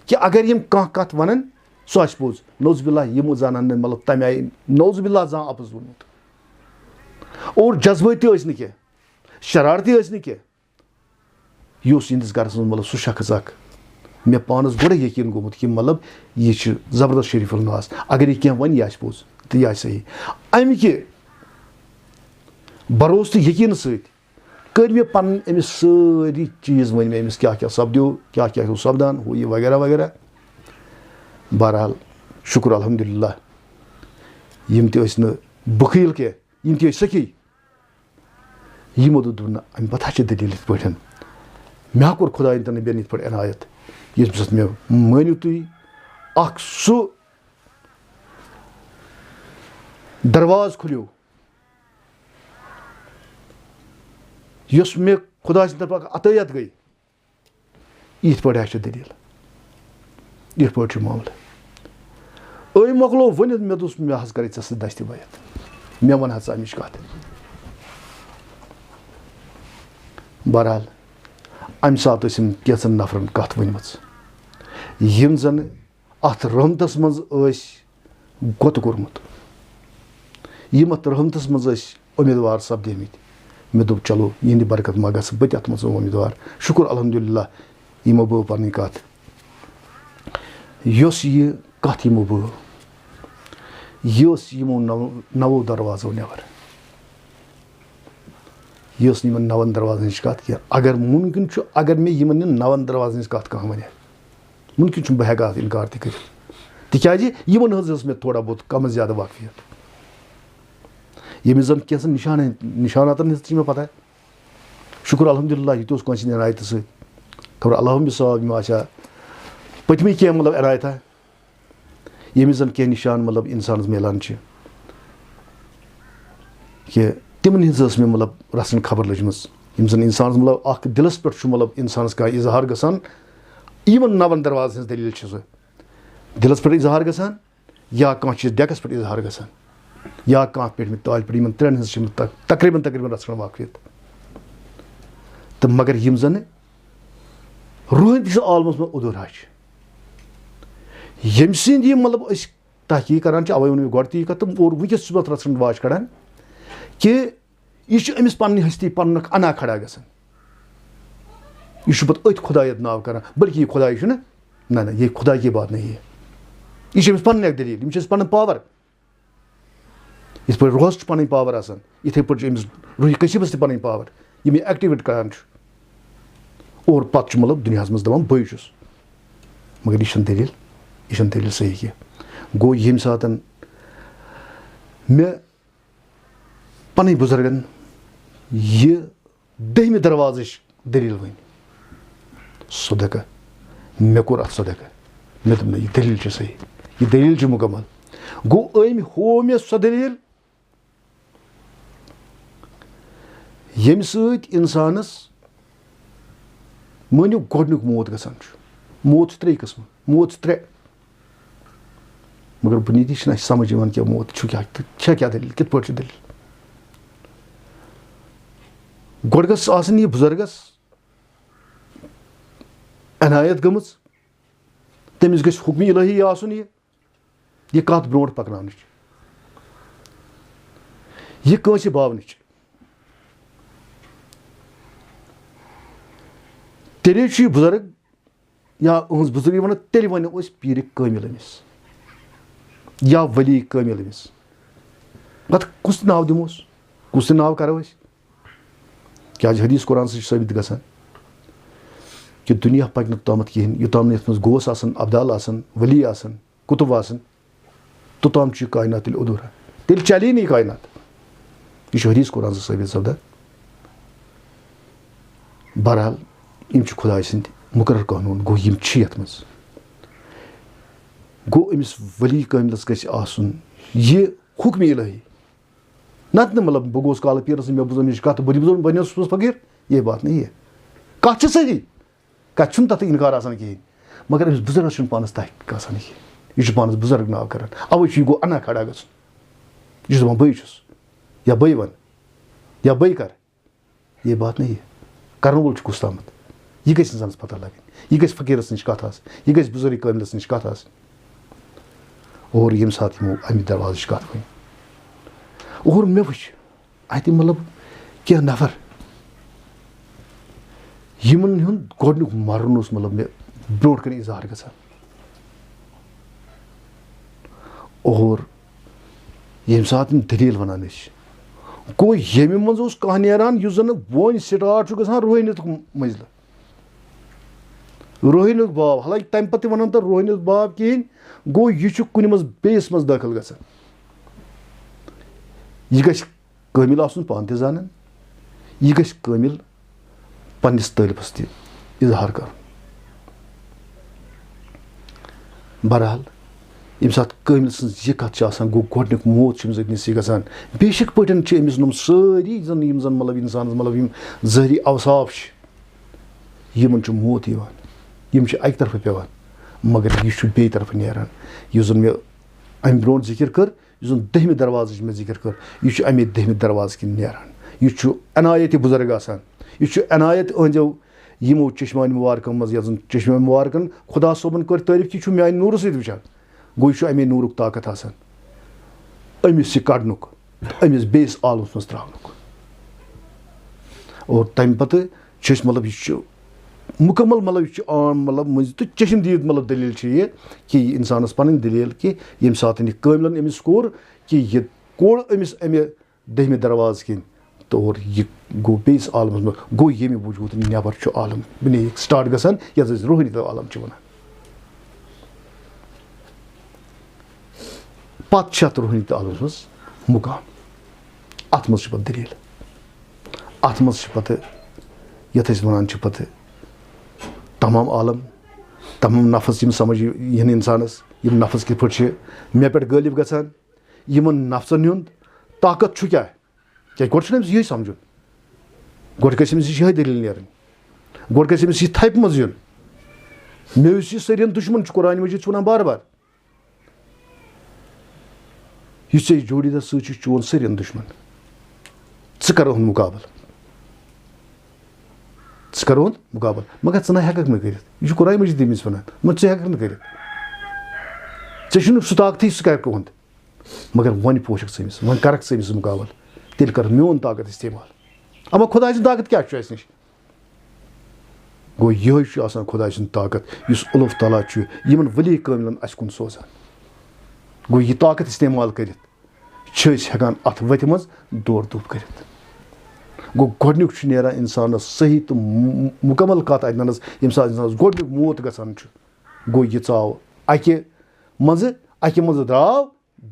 कि अगर यम कह कत वन सह पोज नौजुबिल्ला यमो जान मतलब तम आय नौजुबिल्ला जा अपोज वोनमुत और जज्बाती कह शरारती कह यह गरस मतलब सह शख्स मे पानस गोड़े यकीन गोमुत कि मतलब यह जबरदस्त शरीफुल नास अगर यह क्या वन यह पोज तो यह सही अमिक भरोस तो यकीन सर मे पन अमिस सारी चीज़ वन मे अमिस क्या क्या सपदो क्या क्या सपदान हु यह वगैरह वगैरह बहरहाल शुक्र अल्हम्दुलिल्लाह यम त बखील कह यम त सखी यमो दोप ना अम पता दलील इत पे मे कोर खुदा तन बेन इत इनायत ये मे मानिव तुह सह दरवाज खुलो यस मे खुदा तरफ अतयत गई इत पे दलील इत पे मामल मकलो वन मे दोस मे हज कर दस्ती बैत मे वन सा अमिच कत बहरहाल अम सात कैसन नफरन कत वन यम जन अत रहमतस मज गोत कोरमुत यम अत रहमतस मज उम्मीदवार सपदेमित मे दोप चलो यहंद बरकत मा गस बत अत मज उम्मीदवार शुक्र अल्हम्दुलिल्लाह यमो बो पन कत यस यह कत यमो बो यह यमो नवो दरवाजो नबर यह यमन नवन दरवाजन हज कत क्या अगर मुमकिन अगर मे यमन नवन दरवाजन हज कत कह वन मुमकिन बह हेका इनकार तक तिकाज यमन हज मे थोड़ा बहुत कम ज्यादा वाकफियत यमिस जन कैसा निशानातन हज मे पता शुक्र अल्हम्दुलिल्लाह यह तो कह इनायत खबर अल्लाह साहब आशा पतमी क्या मतलब इनायत यमिस जन कह निशान मतलब इंसान मिलान कि तिमन हज मे मतलब रसन खबर लजम जन इंसान मतलब दिलस पे मतलब इंसान कह इजहार गसान यमन नवन दरवाज हज दलील सह दिलस पे इजहार गसान या कह चीज डेकस पे इजहार गसान या कह पे ताल पे इन त्रेन हज तकरीबन तकरीबन रचन वाकफियत तो मगर यम जन रूहन आलमस में उदूर यम सद यह मतलब तहकीक करान अवे वो गो ती कत और वस रचन वाच कड़ान कि यह अमिस पन हस्ती पन अना खड़ा गसान यह पे अत खुदायत नाव कर बल्कि यह खुदाई ना ना ये खुदा की बात नहीं है यह पन दलील यम पन पावर इत पे रोहस पन पावर आसान इथे पे रूह कसीबस पन पावर यम एक्टिवेट करान और पत मतलब दुनिया मज दपान बे मगर यह दलील सही कह गो यम सात मे पन बुजुर्गन यह दहमि दरवाज दलील वन सदका मे कोर अत सदका मे दोप यह दलील सही यह दलील मुकम्मल गो अम हो मे सो दलील यम सत इंसानस मानिव गोडनुक मौत गसान मौत त्रे किस्म मौत त्रे मगर बुनियादी समझ क्या मौत क्या दलील कित पे दलील गोड गस आसन यह बुजुर्गस इनायत गमज तमिस गछ हुक्म इलाही आसन ये कत ब्रोट पकनान ये कंस बावन तेरे बुजुर्ग या अहज बुजुर्ग वन तेल वन पीर कामिल अमिस या वली कामिल अमिस पत कुस नाव दिमोस कुस नाव करो क्या हदीस कुरान से साबित गसान कि दुनिया पकन तोमत कहें योताम ये गोस आसन अब्दाल आसन वली आसन कुतुब आसन तोताम कायनात अधूरा तेल चले नहीं कायनात यह हदीस कुरान से साबित सपदा बहरहाल यम खुदा सद मुकर्रर कानून गो यम यथ मज गो अमिस वली कामिलस गछ आसन ये हुक्म इलाही नत न मतलब बह गोस काल पीरस मे बुझ अमिश कत बन फकीर ये बात नहीं है कत सही कत तथ इनकार आसान कहें मगर अमिस बुजुर्ग पानस तहकीक आसान कहें यह पानस बुजुर्ग नाव कर अवे गो अना खड़ा ग यह दपान बई या बई वन या बई कर ये बात नहीं है कर वोल कुस तामत यह गई इंसानस पता लगन यह गई फकीरस नश कत यह गई बुजुर्ग कामिलस नश कत और यम सात यमो अमि दरवाज कत वन और मे वो अत मतलब क्या नफर यमन हुंद गोडनुक मरन मतलब मे ब्रोट कन इजहार गसान और यम सात दलील वनान गो यमि मज कह नेरान युस जन वन स्टार्ट गसान रोहिणित मजल रोहिणित बाब हालांकि तम पे वन तो रोहिणित बाब कहें गो यह कुन मज बेस मज दाखिल गसान यह गछ कामिल आसन पान ते जानन यह गछ कामिल पन्निस तालिबस ते इजहार कर बहरहाल यम सात कामिल सज यह कत गो गोडनिक मौत नस गसान बेशक पटन अमिस नम सारी जन मतलब इंसान मतलब जहरी अवसाफ यमन मौत यम अक तरफ पेवान मगर यह बे तरफ नेरान यह जन मे अम ब्रोट जिक्र कर यह 10वें दरवाज मे जिक्र कर यह अमे 10वें दरवाज किन नेरान यह अनायत बुजुर्ग आसान यह अनायत अहंजो यमो चश्मान मुबारकन मज या चश्मा मुबारकन खुदा सोबन कर तारीफ कि मान नूर सत वुचान गो यह अमे नूरुक ताकत आसान अमिस यह कड़नुक अमिस बेस आलमस मज त्रावनुक और तम पत मतलब यह मुकम्मल मतलब यह आम मतलब मज तो चश्मदीद मतलब दलील ये कि इंसानस पन दलील कि यम सात यह कामिलन अमिस कोर कि यह कोड़ अमिस अमे 10वें दरवाज किन तो और यह गो बेस आलमस मज गो यमि वजूद नबर आलम बने स्टार्ट गसान यथ रोहिणी आलम वन पत अत रोहिणी आलमस मज मुकाम अत मज पे दलील अत मज पे यथ वन पे तमाम आलम तमाम नफस यम समझ यह इंसानस यम नफस कित पे मे पे गालिब गसान यमन नफसन हुंद ताकत क्या क्या गोड यही समझुन गोड गस यह दलील नेरन गोड गस यह थप मज युन मे यह सरियन दुश्मन कुरान मजीद वन बार बार यह जोड़ीदा सोन सरियन दुश्मन कर मुकाबल कर मुकाबल मगर ना हेक मे कर यह कुरान मजीद अमिस वन मगर हेक कर सह ताकत सह कर कहद मगर वन पोशक अमिस वन कर अमिस मुकाबल तेल कर मोन ताकत इस्तेमाल अमा खुदा सद ताकत क्या नश गो यह खुदा सद ताकत इस अल्लाह ताला यमन वली कामिलन अस कुन सोजान गो यह ताकत इस्तेमाल कर हेकान अत वत मज दौड़ धूप कर गो गोडनुक नेरान इंसान सही तो मुकम्मल कत अतनस यम सात इंसान गोडनुक मौत गसान गो यह चाव अकि मज द्राव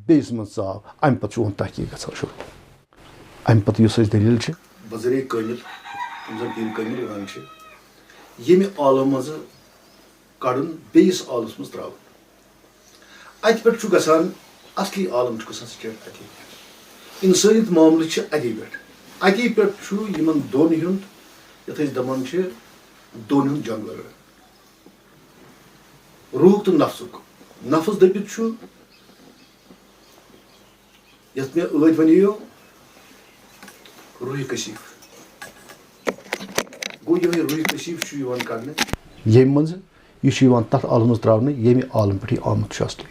बेस मज चाव अम पे चोन तहकीक गसान शुरू अम पे दलील बजरे कामिल पीर कामिल वन यमि आलम मज कड़न बेस आलमस मज त्रा अत पे गसान असली आलम गसान स्टेट अति इंसानियत मामले अति पे अति पे यमन दोन हुंद यथ दपान दोन हुंद जंग लड़न रूह तो नफ्सुक नफ्स दपित यथ मे ٲd वनियो रूह कशीफ गो यह रूह कशीफ कड़ने ये मज यह छ यिवान तथ आलम मज त्रावने येमि आलम पे आमुत छ असली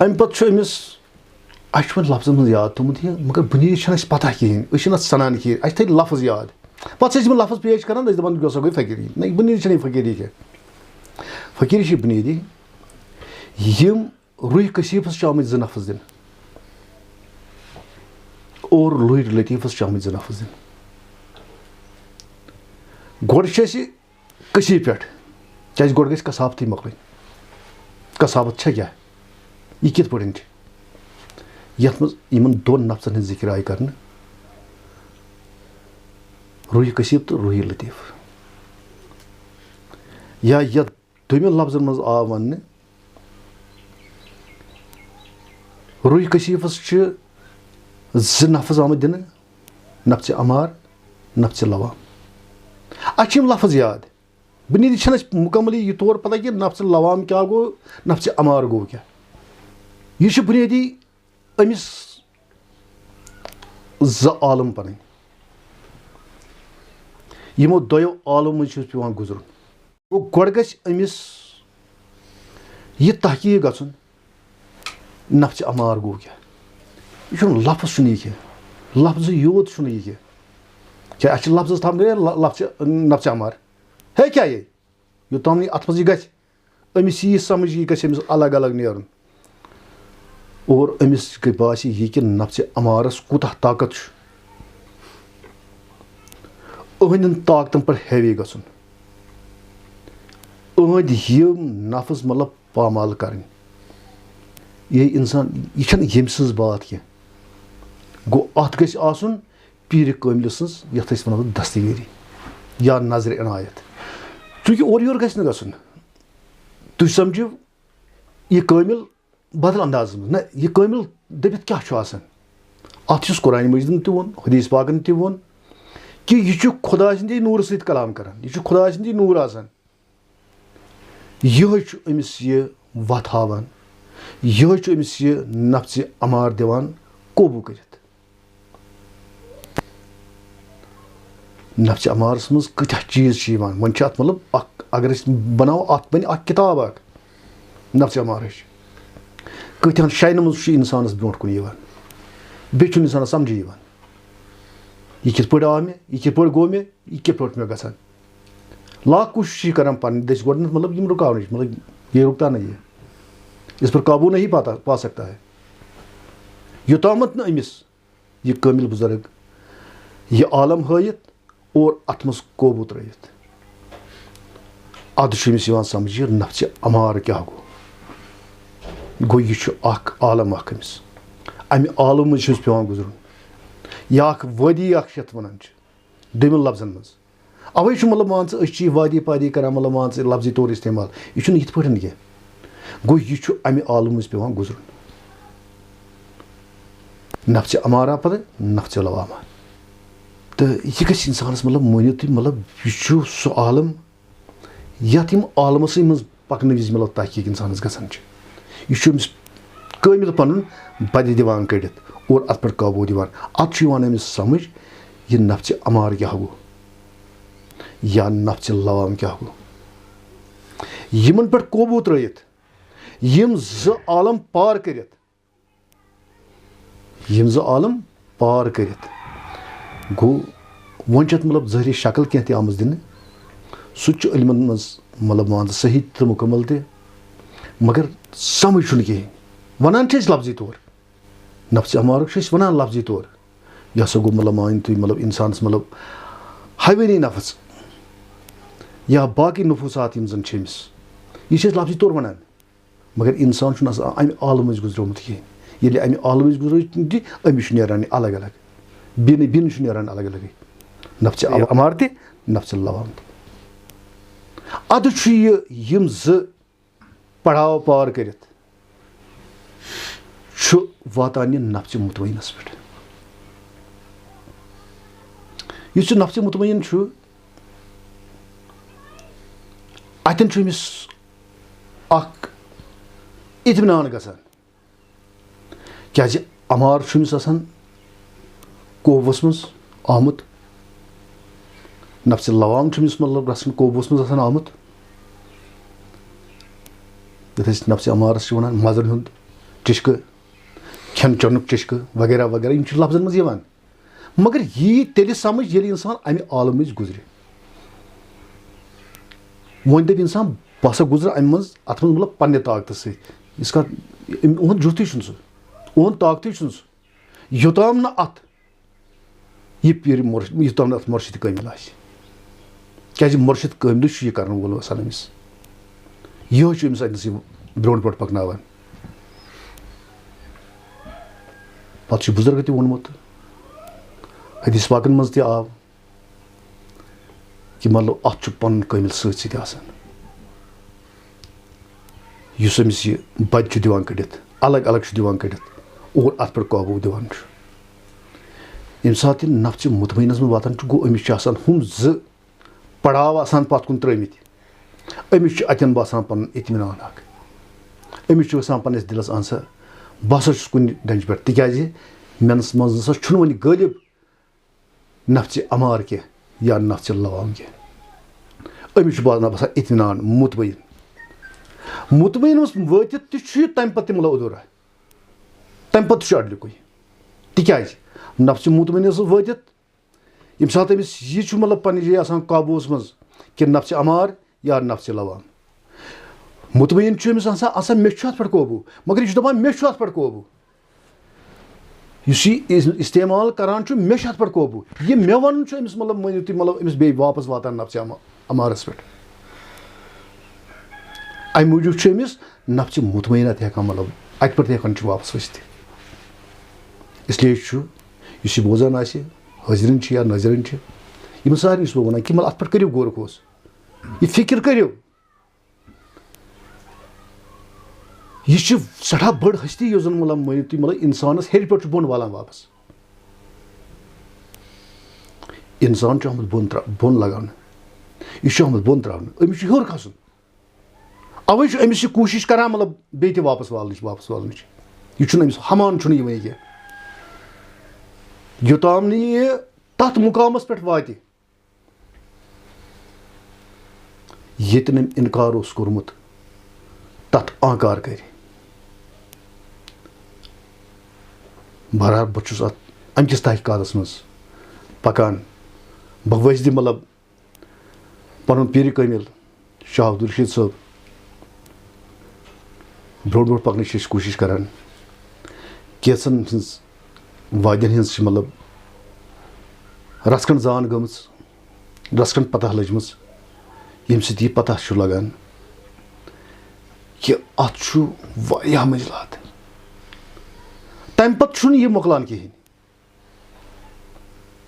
अमि पत छ अमिस अश लफ्ज मज याद थोमुत यह मगर बुनियाद छन पता कहें सनान कहें अस थे लफ्ज याद पे लफ्ज पेश कर दपान सो गई फकीरी ना बुनियाद छन फकीरी कह फकीरी बुनियादी यम रुह कशीफस आम 2 लफ्ज दिन और लुह लतीफस आम 2 लफ्ज दिन गोड़ कशी पे क्या गोड़ गई कसाबत मकल कसाबत क्या यह कित पे यथ मज 2 नफ्सन हज जिक्र आय कर रूह कशीब तो रूह लतीफ़ या यथ दोमिन लफ्जन मज आ वन रूह कशीफस 2 नफ्ज आम दिन नफ्स अमार नफ्स लवाम अच्छे लफ्ज याद बुनियादी छन मुकम्मल यह तौर पता कि नफ्स लवाम क्या गो नफ्स अमार गो क्या यह बुनियादी अमिस 2 आलम पन यमो 2 आलम मज पे गुजर वो गोड़ गमिस यह तहकीक गन नफ्स अमार गो क्या यह लफ्ज यह लफ्ज योत यह क्या अच्छे लफ्ज थम नफ्स अमार है क्या ये योतान अत मज अमिस यह समझ यह गमिस अलग अलग नेरन और अमिस बास यह कि नफ्स अमारस कूत ताकत अहन ताकतन पर हैवी गसन अहद यम नफ्स मतलब पामाल कर ये इंसान यह यम सज बात कह गो अत गसन पीर कामिल सज यथ वो दस्तगीरी या नजर इनायत चूँकि और योर गसन तुम समझो यह कामिल बदल अंदाज ना यह कामिल दबित क्या अत कुरान मजीद त वो हदीस पाकन त वो कि यह खुदा सदी नूर सत कलाम कर यह खुदा सदी नूर आसान यह अमिस यह वत हावान यह अमिस यह नफ्स अमार दिवान काबू कर नफ्स अमारस मज कत्या चीज वन अत मतलब अगर बनाओ अत बन किताब नफ्स अमार कत्यान शाइन मज इंसानस ब्रोट कुन बे इंसान समझ यह कित पे आव मे यह कित पे गो मे यह कित पे मे गसान लाख कोशिश कर पन दस गोड मतलब यम रुकाव मतलब ये रुकता नहीं है इस पर काबू नहीं पा सकता है योतामत न अमिस यह कामिल बुजुर्ग यह आलम हयत और अत मज काबू त्रयित अदमिस समझ नफ्स अमार क्या गो यह आलम अमिस अमि आलम मज पे गुजर या वादी यथ वन दोमिन लफ्जन मज अवे मतलब मान ची वादी पादी कर मतलब मान लफ्जी तौर इस्तेमाल यह ये कह गो यह अमि आलम मज पे गुजर नफ्स अमारा पद नफ्स लवामा तो यह गस इंसानस मतलब मानियो तुम मतलब यह सह आलम यथ आलमस मज पकन विज मतलब तहकीक इंसानस गसान यह कामिल पन बद दिवान कड़ित और अत पे काबू दिवान अत अमिस समझ यह नफ्स अमार क्या गो या नफ्स लवाम क्या गो यमन पे काबू त्रयित यम 2 आलम पार करित यम 2 आलम पार करित गो वन मतलब ज़ाहिरी शक्ल कह आम दिन सह इल्मन मज मतलब मान सही तो मुकम्मल त मगर समझ कहें वनान लफ्जी तौर नफ्स अमार वनान लफ्जी तौर यह हसा गो मतलब मान तुम मतलब इंसान मतलब हवेनी नफ्स या बाकी नफूसात यम जन यह लफ्जी तौर वनान मगर इंसान अमि आलम गुजरोमुत कहें ये अमि आलम गुजर अमिस नेरान अलग अलग बिन बिन नेरान अलग अलग नफ्स अमार त नफ्स लवाम अद यम 2 पढ़ाव पार करित वातान नफ्स मुतमइनस पे यह नफ्स मुतमइन अतन अमिस इत्मीनान गसान क्या अमार अमिस आसान कोहवस मज आमुत नफ्स लवाम मतलब रसन कोबूस मज आमुत ये नफ्स अमारस वन मजन हुंद चिश्क खेन चन चिश्क वगैरह वगैरह इन लफ्जन मज यवान मगर यी तेल समझ ये इंसान अमि आलम मज गुजरे वो दप इंसान बह सा गुजर अमि मज अत मज मतलब पन्ने ताकत सका उहद जुत सह उहद ताकत सह योताम न अत यह पीर योताम अत मुर्शिद कामिल क्या मुर्शिद कामिल यह कर वोल वसान अमिस यह अमिस अतनस ब्रोट पे पकनावान पे बुजुर्ग त वोनमुत हदीस पाकन मज त आव कि मतलब अत पन कामिल सत अमिस यह बद दिवान कड़ित अलग अलग दिवान कड़ित और अत पे काबू दिवान यम सात नफ्स मुतमईनस में वातान गो अमिस हम ज पड़ाव आसान पत कुन त्रमित अमिस अतन बसान पन इत्मीनान अमिस वसान पन्नस दिलस अन सा बह सा कुन डंज पे तिकाज मेनस मज ना वन गालिब नफ्स अमार कह या नफ्स लवाम कह अमिस बसान बसान इत्मीनान मुतमईन मुतमईन वात तम पे मतलब अधूरा तम पे अडलिक तिकाज नफ्स मुतमईन वात यम सात अमिस यह मतलब पन्ने जाए आसान काबूस मज कि नफ्स अमार या नफ्स लवाम मुतमईन अमिस आसान मे अत पे काबू मगर यह दपान मे अत पे काबू इस्तेमाल करान मे अत पे काबू यह मे वन अमिस मतलब मानियो तुम मतलब अमिस बे वापस वातान नफ्स अमारस पे अमि मूजूब अमिस नफ्स मुतमईन मतलब अत पे वापस वस्त इसलिए इस बोजान हाजरन या नजरन इन सारे बह वन कि मतलब अत पे करो गौर खोस यह फिक्र करो यह सठा बड़ हस्ती जो मतलब मानियो तुम मतलब इंसानस हेर पे बोन वालान वापस इंसान आमुत बोन लगान यह आमुत बोन त्रावन अमिस हर खसन अवे अमिस कोशिश करान मतलब बे वापस वालन यह अमिस हमान यह योताम यह तथ मुकामस पे वात येतन इनकार कोर्मुत तथ आकार कर बहरहाल बहुत अमकिस तहकीकातस मज पकान बह वसद मतलब पन पीर कामिल शाह अब्दुल रशीद साहब ब्रोट ब्रोट पकन कोशिश करान कैसन वादियन हज मतलब रसकन जान गम रसकन पतह लजम यम सह पतह लगान कि अत मंजिलात तम पे यह मकलान कहें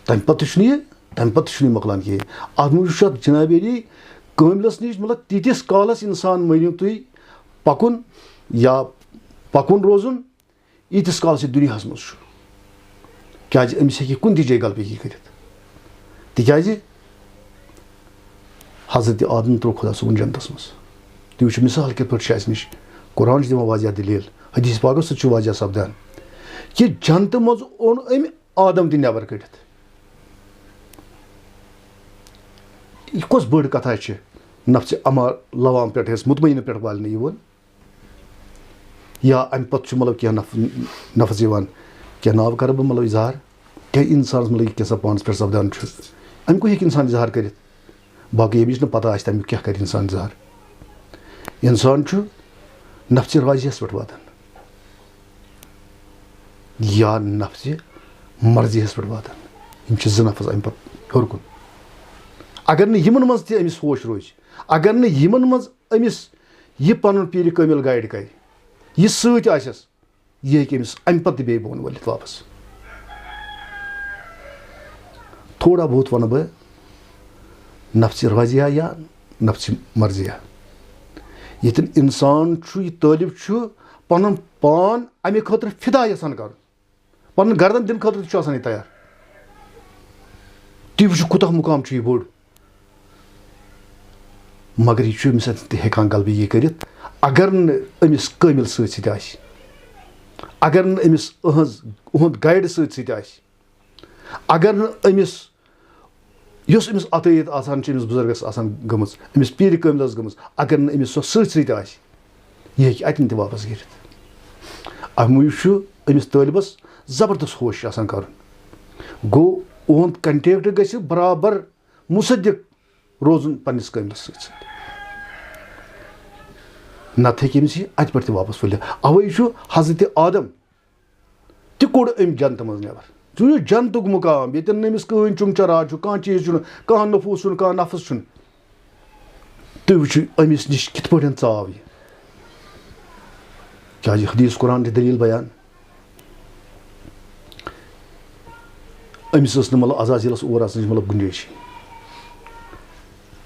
तम पे मकलान कहें अत मूजूब जनाब अली कामिलस नश मतलब तीतिस कालस इंसान मानियो तुम पकुन या पकुन रोजुन ईतिस कालस दुनिया मज क्या अमिस हे कुन जाए गलबगी कर तिकाज हजरत आदम त्रो खुदा सोन जन्नतस मज तुम मिसाल कित पे नश कुरान दिवान वाजिया दलील हदीस पाक सह सपदान कि जन्नत मज ओन अमि आदम तह नबर कड़ित यह कस बड़ कथा नफ्स अमार लवाम पे मुतमईन पे वालने वो या अम पे मतलब क्या नफ्स क्या नाव कर बह मतलब इजहार क्या इंसान मतलब क्या पानस पे सपदान अम को इंसान इजहार कर बाकी यमिस पता तमिक क्या कर इंसान इजहार इंसान नफ्स राजियस पे वातान या नफ्स मर्जियस पे वातान ज नफ्स अम पे हर कुन अगर इन मज तमिस होश रोज अगर इन मज अमिस यह पन पीर कामिल गाइड कर यह सस यह अमिस अम पे बे बोन वलित वापस थोड़ा बहुत वन बह नफ्स राजिया या नफ्स मर्जिया यतन इंसान यह तालिब पन पान अमे खतर फिदा यसान कर पन गर्दन दिन खतर तैयार तुम वो कुतः मुकाम यह बोड़ मगर यह अमिस हेकान गलबगी कर अगर नमिस कामिल सत अगर नमिस उहद गाइड सत अगर नमिस یۄس أمِس عطیت آسان چھِ أمِس بُزرگَس آسان گٔمٕژ أمِس پیٖرِ کٲمہِ ٲس گٔمٕژ اگر نہٕ أمِس سۄ سۭتۍ سۭتۍ آسہِ یہِ ہیٚکہِ اَتٮ۪ن تہِ واپَس گٔرِتھ اَمہِ موٗجوٗب چھُ أمِس طٲلبَس زبردست ہوش آسان کَرُن گوٚو اُہُنٛد کَنٹیکٹ گژھِ برابر مُصدِق روزُن پنٛنِس کٲمِس سۭتۍ سۭتۍ نَتہٕ ہیٚکہِ أمِس یہِ اَتہِ پٮ۪ٹھ تہِ واپَس پھٔلِتھ اَوَے چھُ حضرتِ عادم تہِ کوٚڑ أمۍ جنتہٕ منٛز نٮ۪بر سُہ چھُ جنتُک مُقام ییٚتٮ۪ن نہٕ أمِس کٕہٕنۍ چُمچراج چھُ کانٛہہ چیٖز چھُنہٕ کانٛہہ نفوٗس چھُنہٕ کانٛہہ نفس چھُنہٕ تُہۍ وٕچھِو أمِس نِش کِتھ پٲٹھۍ ژاو یہِ کیٛازِ حدیٖث قرآن چھِ دٔلیٖل بیان أمِس ٲس نہٕ مطلب عزازیٖلَس اور اژنٕچ مطلب گُنجٲیشی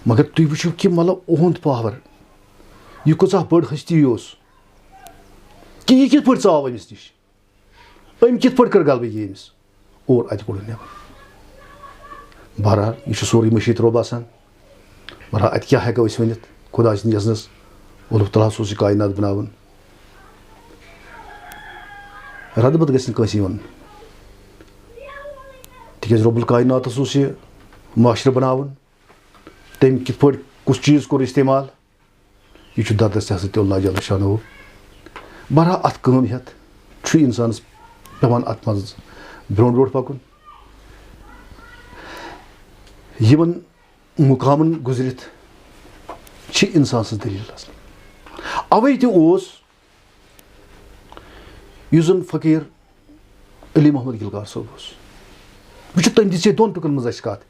مگر تُہۍ وٕچھِو کہِ مطلب اُہُنٛد پاوَر یہِ کۭژاہ بٔڑ ہستی اوس کہِ یہِ کِتھ پٲٹھۍ ژاو أمِس نِش أمۍ کِتھ پٲٹھۍ کٔر غلبگی أمِس اور اَتہِ کوٚڑُن نٮ۪بر بہرحال یہِ چھُ سورُے مٔشیٖد روٚب آسان بہرحال اَتہِ کیٛاہ ہٮ۪کو أسۍ ؤنِتھ خۄدا سٕنٛدِ یَزنَس اللہ تعالیٰ ہَس اوس یہِ کاینات بَناوُن رَدٕ بَد گژھِ نہٕ کٲنٛسہِ یُن تِکیٛازِ رۄب الکایناتَس اوس یہِ معاشرٕ بَناوُن تٔمۍ کِتھ پٲٹھۍ کُس چیٖز کوٚر اِستعمال یہِ چھُ دردس حضرت اللہ جل شانہُ بہرحال اَتھ کٲم ہٮ۪تھ چھُ اِنسانَس پٮ۪وان اَتھ منٛز برونٛٹھ برونٛٹھ پَکُن یِمن مُقامَن گُزرِتھ چھِ اِنسان سٕنٛز دٔلیٖل آسان اَوَے تہِ اوس یُس زَن فقیٖر علی محمد گِلکار صٲب اوس وٕچھِو تٔمۍ دِژے دۄن ٹُکَن منٛز اَسہِ کَتھ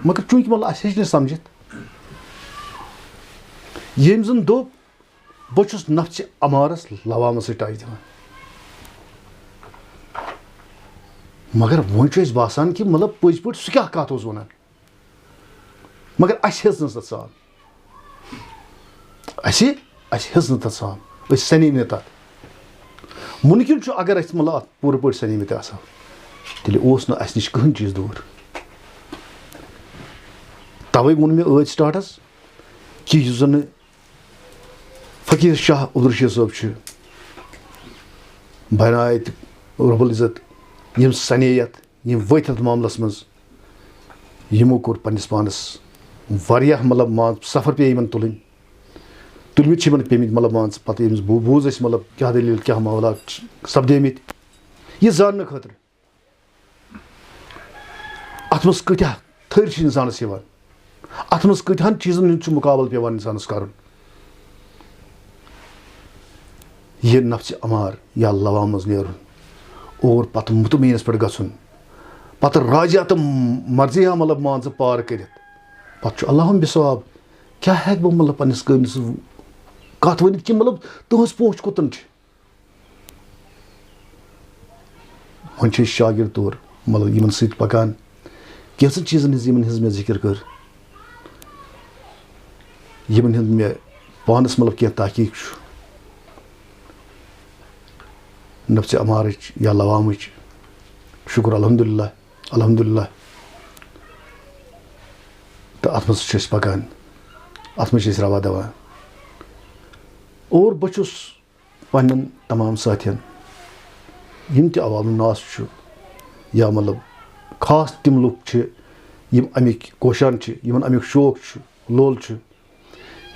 مگر چوٗنٛکہِ مطلب اَسہِ ہیٚچ نہٕ سَمجِتھ ییٚمۍ زَن دوٚپ بہٕ چھُس نفژِ اَمارَس لَوامَس سۭتۍ ٹاے دِوان مگر وۄنۍ چھُ اَسہِ باسان کہِ مطلب پٔزۍ پٲٹھۍ سُہ کیٛاہ کَتھ اوس وَنان مگر اَسہِ ہیٚژ نہٕ تَتھ سام اَسہِ ہیٚژ نہٕ تَتھ سام أسۍ سَنے نہٕ تَتھ مُمکِن چھُ اگر اَسہِ مطلب اَتھ پوٗرٕ پٲٹھۍ سَنیمٕتۍ آسہٕ ہاو تیٚلہِ اوس نہٕ اَسہِ نِش کٕہٕنۍ چیٖز دوٗر تَوَے ووٚن مےٚ ٲدۍ سٹاٹَس کہِ یُس زَنہٕ فقیٖر شاہ عبدالرشیٖد صٲب چھُ بَنایت رۄب العزت یِم سَنے یَتھ یِم ؤتھۍ یَتھ معاملَس منٛز یِمو کوٚر پنٛنِس پانَس واریاہ مطلب مان سفر پیٚیہِ یِمَن تُلٕنۍ تُلمٕتۍ چھِ یِمَن پیٚمٕتۍ مطلب مان ژٕ پَتہٕ ییٚمِس بوٗز اَسہِ مطلب کیٛاہ دٔلیٖل کیٛاہ معاملات سَپدیمٕتۍ یہِ زاننہٕ خٲطرٕ اَتھ منٛز کۭتیاہ تھٔرۍ چھِ اِنسانَس یِوان اَتھ منٛز کۭتِہَن چیٖزَن ہُنٛد چھُ مُقابلہٕ پیٚوان اِنسانَس کَرُن یہِ نفژِ اَمار یا لَوام منٛز نیرُن اور پَتہٕ مُطمعیٖنَس پٮ۪ٹھ گژھُن پَتہٕ راجا تہٕ مرضی مطلب مان ژٕ پار کٔرِتھ پَتہٕ چھُ اللہُم بِثواب کیٛاہ ہٮ۪کہٕ بہٕ مطلب پنٛنِس کٲمِس کَتھ ؤنِتھ کہِ مطلب تُہٕنٛز پونٛچھ کوٚتَن چھِ وۄنۍ چھِ أسۍ شاگِرد طور مطلب یِمَن سۭتۍ پَکان کینٛژھن چیٖزَن ہٕنٛز یِمَن ہٕنٛز مےٚ ذِکِر کٔر یِمَن ہُنٛد مےٚ پانَس مطلب کینٛہہ تحقیٖق چھُ نفژِ اَمارٕچ یا لَوامٕچ شُکُر الحمدُاللہ تہٕ اَتھ منٛز چھِ أسۍ پَکان اَتھ منٛز چھِ أسۍ رَوا دَوا اور بہٕ چھُس پنٛنٮ۪ن تمام ساتھٮ۪ن یِم تہِ عوام الناس چھُ یا مطلب خاص تِم لُکھ چھِ یِم اَمِکۍ کوشان چھِ یِمَن اَمیُک شوق چھُ لول چھُ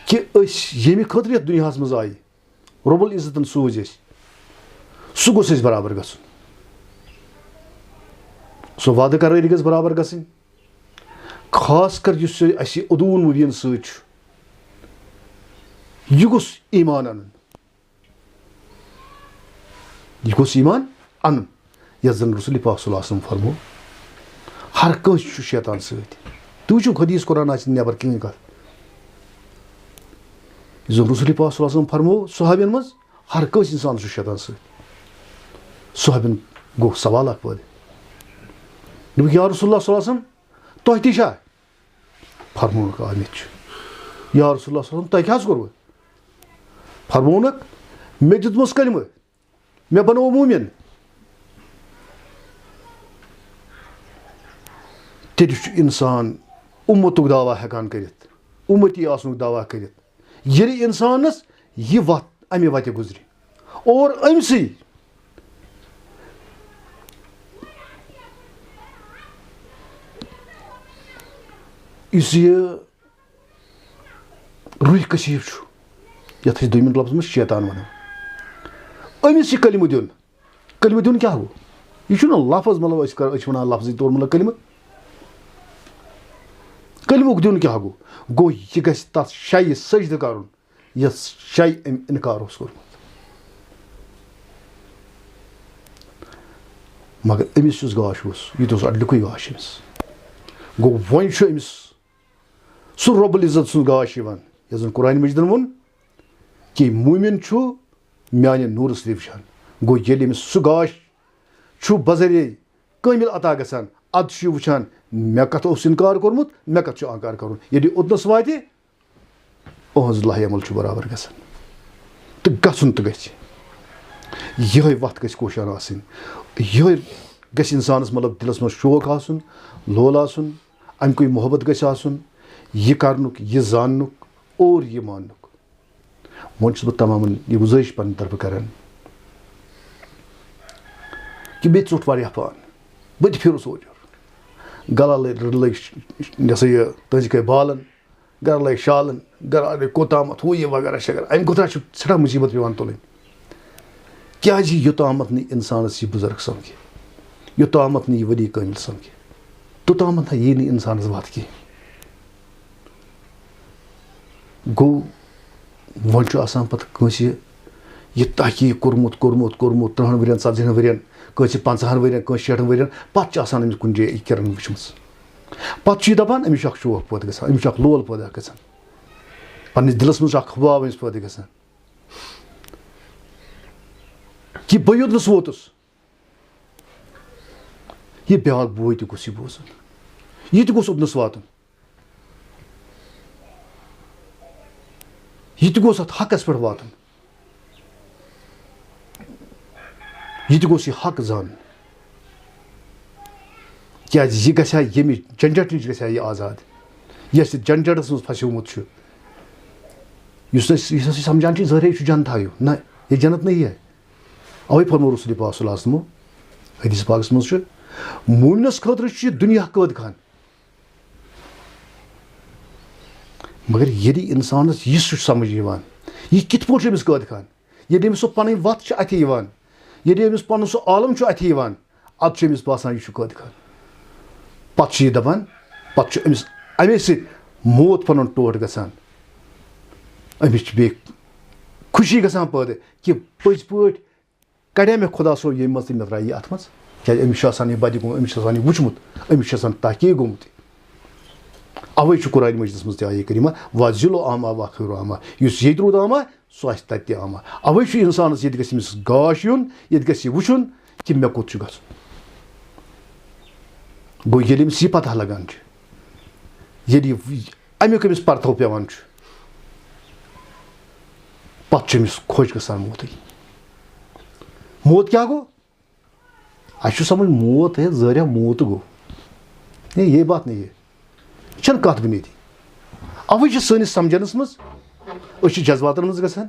کہِ أسۍ ییٚمہِ خٲطرٕ یَتھ دُنیاہَس منٛز آیہِ رۄب العزتَن سوٗزۍ أسۍ سُہ گوٚژھ اَسہِ برابر گژھُن سۄ وعدٕ قرٲری گژھِ برابر گژھٕنۍ خاص کر یُس اَسہِ اُدوٗن مُبیٖن سۭتۍ چھُ یہِ گوٚژھ ایٖمان اَنُن یہِ گوٚژھ ایٖمان اَنُن یَتھ زَن رسول پاک صلی اللہ علیہ وسلم فرمو ہر کٲنٛسہِ چھُ شیطان سۭتۍ تُہۍ وٕچھِو حدیٖث قرآن آسہِ نہٕ نٮ۪بر کِہیٖنۍ کَتھ یُس زَن رسول پاک صلی اللہ علیہ وسلم فرمو صحابین منٛز ہر کٲنٛسہِ اِنسانَس چھُ شیطان سۭتۍ صحابین گوٚو سوال اکھ پٲدٕ دوٚپُکھ یا رسول اللہ صلی اللہ علیہ وسلم تۄہہِ تہِ چھا فرمونُکھ آ مےٚ تہِ چھُ یا رسول اللہ صلی اللہ علیہ وسلم تۄہہِ کیٛاہ حظ کوٚروٕ فرمونُکھ مےٚ دیُتمَس کلمہٕ مےٚ بنوو موٗمِن تیٚلہِ چھُ اِنسان اُمتُک دعوا ہٮ۪کان کٔرِتھ اُمتی آسنُک دعوا کٔرِتھ ییٚلہِ اِنسانَس یہِ وَتھ اَمہِ وَتہِ گُزرِ اور أمۍسٕے یُس یہِ روح کشیف چھُ یَتھ أسۍ دوٚیمِس لفظس منٛز شیطان وَنو أمِس یہِ کلمہٕ دیُن کیٛاہ گوٚو یہِ چھُنہٕ لفظ مطلب أسۍ چھِ وَنان لفظی طور مطلب کلمُک دیُن کیٛاہ گوٚو یہِ گژھِ تَتھ شایہِ سجدٕ کَرُن یۄس شایہِ أمۍ اِنکار اوس کوٚرمُت مگر أمِس یُس گاش اوس یہِ تہِ اوس اَڈلیُکُے گاش أمِس گوٚو وۄنۍ چھُ أمِس سُہ رۄب العزت سُنٛد گاش یِوان یۄس زَن قرآنِ مجیٖدن ووٚن کہِ موٗمِن چھُ میانہِ نوٗرٕ سۭتی وٕچھان گوٚو ییٚلہِ أمِس سُہ گاش چھُ بذریعے کٲمِل عطا گژھان اَدٕ چھُ یہِ وٕچھان مےٚ کَتھ اوس اِنکار کوٚرمُت مےٚ کَتھ چھُ اَنکار کَرُن ییٚلہِ یہِ اوٚتنَس واتہِ أہٕنٛز لاہہِ عمل چھُ برابر گژھان تہٕ گژھُن تہِ گژھِ یِہوٚے وَتھ گژھِ کوشان آسٕنۍ یِہوٚے گژھِ اِنسانَس مطلب دِلَس منٛز شوق آسُن لول آسُن اَمہِ کُے محبت گژھِ آسُن یہِ کَرنُک یہِ زاننُک اور یہِ ماننُک وۄنۍ چھُس بہٕ تمامَن یہِ گُزٲرِش پنٛنہِ طرفہٕ کَران کہِ مےٚ تہِ ژوٚٹ واریاہ پان بہٕ تہِ پھِرُس اورٕ یورٕ گلا لٔگۍ یہِ ہسا یہِ تٔنٛزِ گٔے بالَن گرٕ لٔگۍ شالَن گرا لٔگۍ کوتامَتھ ہُہ یہِ وغیرہ شغیرہ اَمہِ خٲطرٕ چھُ سٮ۪ٹھاہ مُصیٖبت پیٚوان تُلٕنۍ کیٛازِ یوٚتامَتھ نہٕ اِنسانَس یہِ بُزرگ سَمکھِ یوٚتامَتھ نہٕ یہِ ؤلی کٲمِل سَمکھِ توٚتامَتھ یی نہٕ اِنسانَس وَتھ کینٛہہ گوٚو وۄنۍ چھُ آسان پَتہٕ کٲنٛسہِ یہِ تحقیٖق کوٚرمُت 30 ؤرۍیَن 40 ؤرۍیَن کٲنٛسہِ 50 ؤرۍیَن کٲنٛسہِ 60 ؤرۍیَن پَتہٕ چھِ آسان أمِس کُنہِ جایہِ یہِ کِرَن وٕچھمٕژ پَتہٕ چھُ یہِ دَپان أمِس چھُ اَکھ شوق پٲدٕ گژھان أمِس چھُ اَکھ لول پٲدٕ گژھان پنٛنِس دِلَس منٛز چھُ اَکھ خاب أمِس پٲدٕ گژھان کہِ بہٕ یوٚتنَس ووتُس یہِ بیٛاکھ بوے تہِ گوٚژھ یہِ بوزُن یہِ تہِ گوٚژھ اوٚتنَس واتُن یہِ تہِ گوٚژھ اَتھ حقَس پٮ۪ٹھ واتُن یہِ تہِ گوٚژھ یہِ حق زانُن کیٛازِ یہِ گژھِ ہا ییٚمِچ جھنجھٹ نِش گژھِ ہا یہِ آزاد یۄس یہِ جھنجھٹَس منٛز پھسیومُت چھُ یُس أسۍ یہِ سَمجھان چھِ ظٲہِر چھُ جنت ہایو نہ یہِ جنت نہیں ہے اَوَے فرموو رسول پاک صلی اللہ علیہ وسلمو حدیٖث پاکَس منٛز چھُ موٗمنَس خٲطرٕ چھُ یہِ دُنیا قٲد خان مگر ییٚلہِ اِنسانَس یہِ چھُ سَمجھ یِوان یہِ کِتھ پٲٹھۍ چھُ أمِس قٲد خان ییٚلہِ أمِس سُہ پَنٕنۍ وَتھ چھِ اَتھِ یِوان ییٚلہِ أمِس پَنُن سُہ عالم چھُ اَتھِ یِوان اَدٕ چھُ أمِس باسان یہِ چھُ قٲد خان پَتہٕ چھُ یہِ دَپان پَتہٕ چھُ أمِس اَمے سۭتۍ موت پَنُن ٹوٹھ گژھان أمِس چھِ بیٚیہِ خوشی گژھان پٲدٕ کہِ پٔزۍ پٲٹھۍ کَڑے مےٚ خۄدا صٲب ییٚمہِ منٛز تہِ مےٚ درٛایہِ یہِ اَتھ منٛز کیٛازِ أمِس چھُ آسان یہِ بَدِ گوٚمُت أمِس چھُ آسان یہِ وٕچھمُت أمِس چھُ آسان تحقیٖق گوٚمُت اَوَے چھُ قرآنِ مجیٖدَس منٛز تہِ آیے کٔرِمہ وَضِلُ عامہ وَخیرُ عامہ یُس ییٚتہِ روٗد عامہ سُہ آسہِ تَتہِ تہِ عامہ اَوَے چھُ اِنسانَس ییٚتہِ گژھِ أمِس گاش یُن ییٚتہِ گژھِ یہِ وٕچھُن کہِ مےٚ کوٚت چھُ گژھُن گوٚو ییٚلہِ أمِس یہِ پَتہ لگان چھِ ییٚلہِ یہِ اَمیُک أمِس پرتھو پیٚوان چھُ پَتہٕ چھُ أمِس خۄش گژھان موتٕے موت کیٛاہ گوٚو اَسہِ چھُ سَمجھ موت ہے ظٲہریا موت گوٚو ہے یے بات نہیں ہے یہِ چھَنہٕ کَتھ بُنیٲدی اَوَے چھِ سٲنِس سَمجھنَس منٛز أسۍ چھِ جذباتَن منٛز گژھان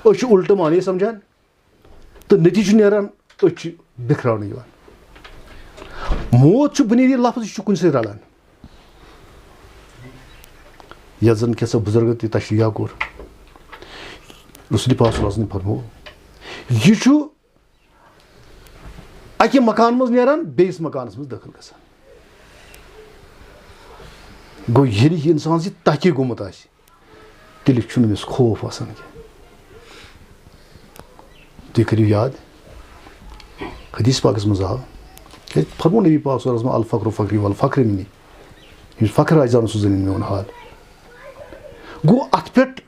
أسۍ چھِ اُلٹہٕ معنے سَمجھان تہٕ نٔتیٖجہِ چھُ نیران أسۍ چھِ بِکھراونہٕ یِوان موت چھُ بُنیٲدی لفظ یہِ چھُ کُنہِ سۭتۍ رَلان یَتھ زَن کینٛژھو بُزرگو تہِ تشریح کوٚر رسول پاک صلی اللہ علیہ وسلم فرموو یہِ چھُ اَکہِ مکان منٛز نیران بیٚیِس مکانَس منٛز دٲخِل گژھان گوٚو ییٚلہِ یہِ اِنسان یہِ تحقیٖق گوٚمُت آسہِ تیٚلہِ چھُنہٕ أمِس خوف آسان کینٛہہ تُہۍ کٔرِو یاد حدیٖث پاکَس منٛز آو کیٛازِ فرموو نبی پاک صلی اللہ علیہ وسلم الفقرُ فقری والفقر منی ییٚمِس فخر آسہِ زانُن سُہ زٲنِن میون حال گوٚو اَتھ پٮ۪ٹھ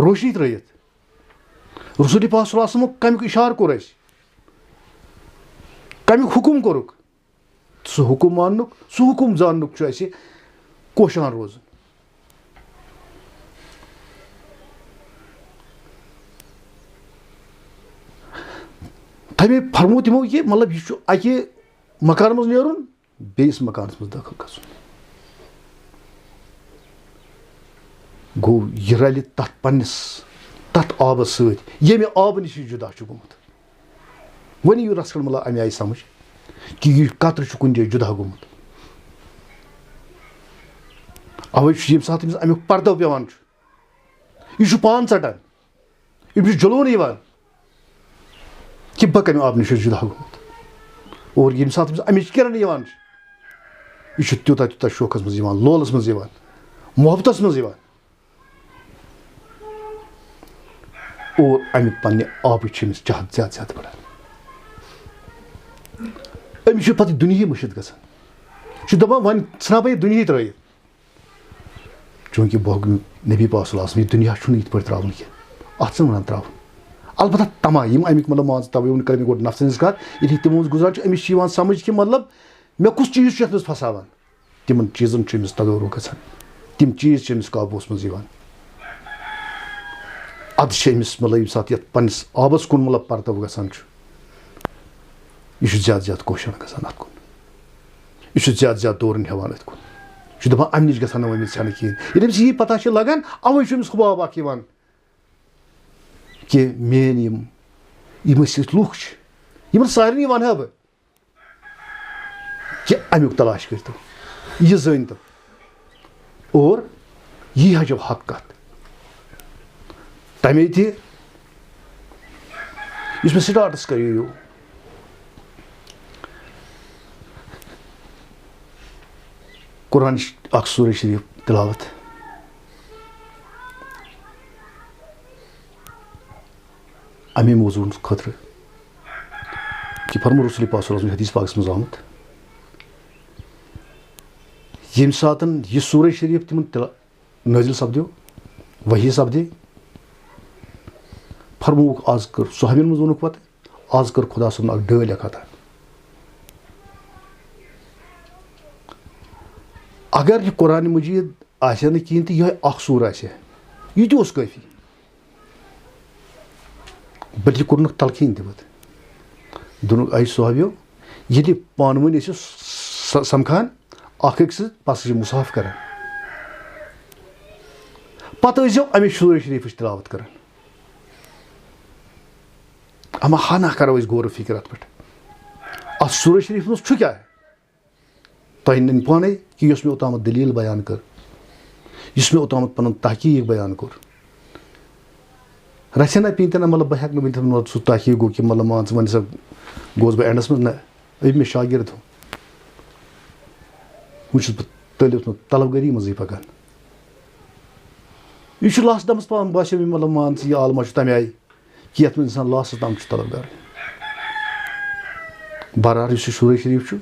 روشنی ترٛٲیِتھ رسول پاک صلی اللہ علیہ وسلمو کَمیُک اِشارٕ کوٚر اَسہِ کَمیُک حُکُم کوٚرُکھ سُہ حُکُم ماننُک سُہ حُکُم زاننُک چھُ اَسہِ کوشان روزُن تَمے فرموو تِمو یہِ مطلب یہِ چھُ اَکہِ مکانہٕ منٛز نیرُن بیٚیِس مکانَس منٛز دٲخِل گژھُن گوٚو یہِ رَلہِ تَتھ پنٛنِس تَتھ آبَس سۭتۍ ییٚمہِ آبہٕ نِش یہِ جُدا چھُ گوٚمُت وۄنۍ یِیِو رَژھ کھنٛڈ مطلب اَمہِ آیہِ سَمٕجھ کہِ یہِ قطرٕ چھُ کُنہِ جایہِ جُدا گوٚمُت अवे ये सात अमुक पर्दो पेवान यह पान षटान यह जुलून कि बह कम आब नश जुदा गोमुत और ये सात अमिच किरण यह तूता तूता शोकस मज लोलस मज मोहब्बत मज और अमिक पन्ने आब चाहत ज्यादा ज्यादा बढ़ान अमिस पे दुनिया मुशिद गसान दपान वन हाँ बह दुनिया त्रत चूंकि बह नबी पाक सल्लल्लाहु अलैहि वसल्लम दुनिया ये पे त्रावन कह अत वन त्रावन अलबत्ता तमा अमिक मतलब मान तवे कर गो नफ्स हज कत ये तमो गुजरान अमिस समझ कि मतलब मे कुछ चीज अत फसावान तिमन चीजन तदौर गसान तिम चीज अमिस काबूस मज अद मतलब ये सात पन्नस आबस कुन मतलब पर्तव गसान यह ज्यादा ज्यादा कोशन गसान अत कुन यह ज्यादा ज्यादा दौरन हेवान अत कुन यह दपान अम नश गसान अमिस छान कहें ये यह पता लगान अवे खुबाब अख कि मेन यम लुख यमन सारे वन हा बह कि अमुक तलाश करो यह जान तो और यह जब हक कत तमे मे स्टार्टस करो कुरान सूर शरीफ तिलावत अमे मौजूद खतर कि फरमो रसूल पाक सल्लल्लाहु अलैहि वसल्लम हदीस पाक मज आमुत यम सात यह सूर शरीफ तिमन नाजिल सपदो वही सपदे फरमोक आज कर सहाबियन मज वोनुक पत आज कर खुदा सुन अख डल अता अगर यह कुरान मजीद आसे न कहें तो यह अख सूर आसे यह तोस काफी बल्कि कोर्नुक तलखीन तत दोनों आई सहाबियों ये पान वन समखान अख पस मुसाफ कर पत अमे सूर शरीफ तिलावत कर अमा हाना करो गौर फिक्र अत पे अत सूर शरीफ मज क्या तुम नन पाने कि मे ओतामत दलील बयान कर मे ओतामत पन तहकीक बयान कोर रचना पीन मतलब बह मतलब सह तहकीक गो कि मतलब मान वन सा गोस बह एंडस मज ना अब मे शागिर्द हो वह तलिफ तलबगरी मज पकान यह लास्ट दमस पान बासे मतलब मान यह आलमा तमें आई कि ये इंसान लास्ट तम तलबगार बहरहाल यह सूर शरीफ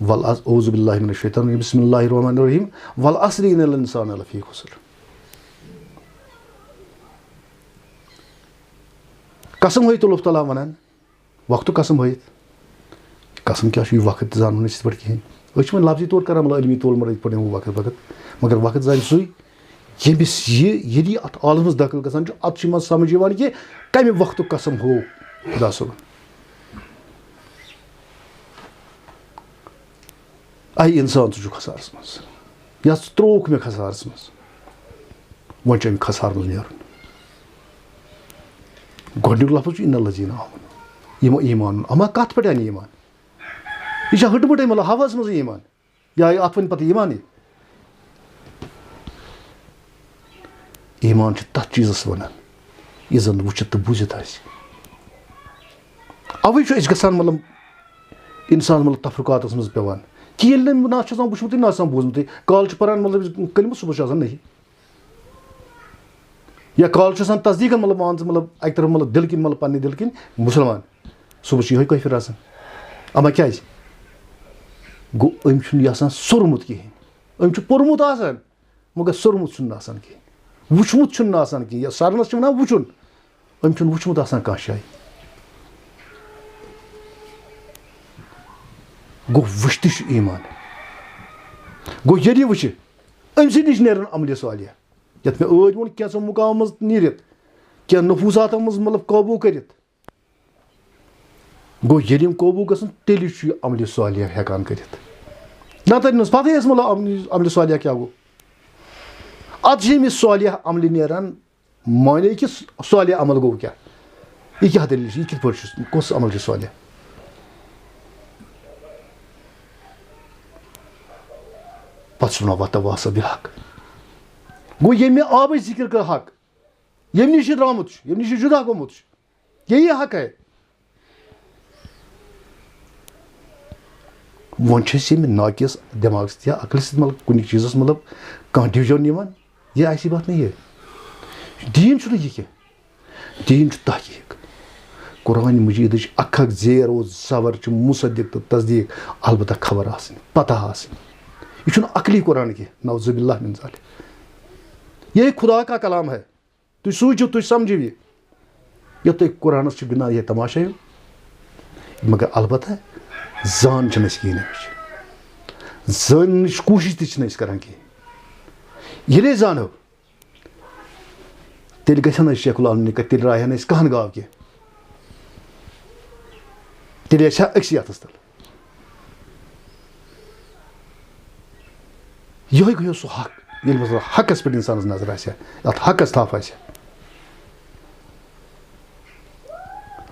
वल औज़ु बिल्लाहि मिनश शैतानिर रजीम बिस्मिल्लाहिर रहमानिर रहीम वल अस्रि इन्नल इंसाना लफी खुस्र कसम हो अल्लाह ताला वनान वक्त कसम हो कसम क्या वक्त जान पे कहें वो लफ्जी तौर कर इलमी तौर मर पे वक्त वक्त मगर वक्त जान सू यमिस ये अत आलमस दाखिल गसान अत समझ कि कम वक्त कसम हो खुदा सोबन आई इंसान छु खसारस मज या त्रोक मे खसारस मज वन अम खसार मज नेरन गोडनुक लफ्ज इन्नल लजीना आमनु यमो ईमान अमा कत पे अन ईमान यह हटमुटे मतलब हवास मज ईमान या अत वन पत ईमान ईमान तथ चीजस वनान यह जन वुचित तो बूझित अवे गसान मतलब इंसान मतलब तफरुकात मज पेवान कि ये ना वुचमुत ना बूझमुत कल पान मतलब कलम सुबह नहीं या कल तस्दीक मतलब मान मतलब अक तरफ मतलब दिल किन मतलब पन्ने दिल किन मुसलमान सुबह यह कफिर अमा क्या गो अम सोरमुत कहें अम पोर्मुत मगर सोरमुत कहें वुचमुत कहें या सरनस वन वुचुन अम वुचमुत कह शाय गो वुचत ईमान गो ये वुच अम नश नेरन अमल सालिया ये मे ऐज वो कैसा मुकाम नीरित क्या नफूसात मतलब काबू कर गो ये काबू ग तेल अमल सालिया हेकान कर ना तन पत मतलब अमल सालिया क्या गो अत सालिया अमल नेरान माने कि सालिया अमल गो क्या यह क्या दलील यह कित कस अमल सालिया पत वह तवासा बिलहक गो ये आब जिक्र कर हक यम निश द्रामुत यम निश जुदा गोमुत यही हक है वन नाकिस दिमाग या अकल मतलब कुछ चीज़ मतलब कह डिवीजन ये ऐसी बात नहीं है दीन यह दीन तहकीक कुरान मजीद अख जेर वो ज़बर मुसद्दिक तो तस्दीक अलबत्ता खबर आसन पता आसन यह अकली कुरान की नौजुबिल्लाह मिन ज़ालिक यह खुदा का कलाम है तुम सोचो तुम समझो ये तुम कुरान बिना यह तमाशा मगर अलबत्ता जान कहें जान कोशिश तक करान कहें ये जानो तेल गन शेखुल आलम तेल राहन कहन गाव कह तेल अक्स अतस तल यह गो सह हक ये मतलब हकस पे इंसान नजर अत हकस थप आ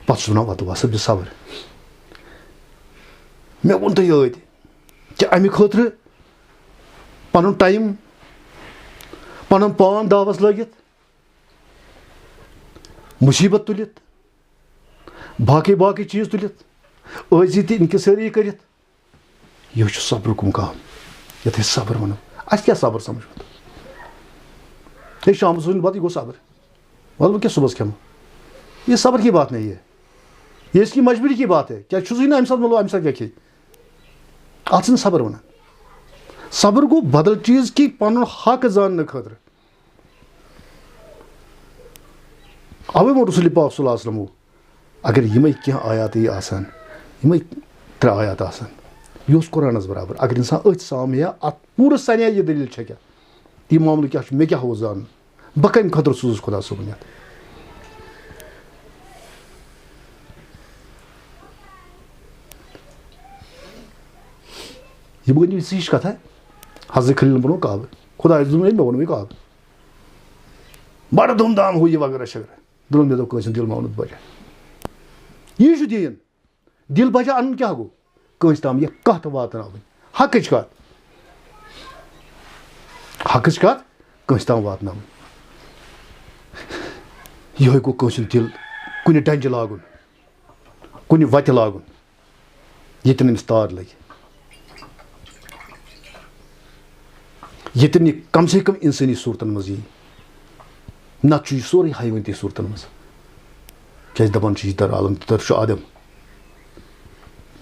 पे वन वत वस बे सब्र मे वो तो ये कि अमे खुद पन टाइम पन पान दावस लगित मुसीबत तुलित बाकी बाकी चीज़ तुलित अजी तो इनकसारी कर यह सब्र मुकाम ये सब्र वन अस क्या सब्र समझ ये शाम सून बात यह गो सब्र मतलब क्या सुबह खेमो ये सब्र की बात नहीं है ये इसकी मजबूरी की बात है क्या चुज ना अम साथ मतलब अम साथ क्या खे अत सब्र वन सब्र गो बदल चीज़ कि पन हक जानने खतर अवे वो रसूल पाक सल्लल्लाहु अलैहि वसल्लम अगर यम क्या आयात आसान यम 3 आयात आसान यह कुरानस बराबर अगर इंसान अथ साम अत पूरा सनिया यह दलील क्या ती मामल क्या मे क्या हो जान बह कम खतर सूज खुदा सोबन यह बन सह कथ हजरत खलील बनो काब खुदा मे वो काब बड़ धूमधाम हो यह वगैरह शगैरह दोन मे दोप दिल मावनुत बजा यह दीन दिल बजा अन क्या गो कंस ताम यह कत वातन हकच कत कंस ताम वातन यह गो कंस दिल कुन डंज लागुन कुन वत लागुन यतन अमिस तार लगे यतन कम से कम इंसानी सूरतन मज यी नत सोरे हयवंती सूरतन मज क्या दपान दर आलम दर आदम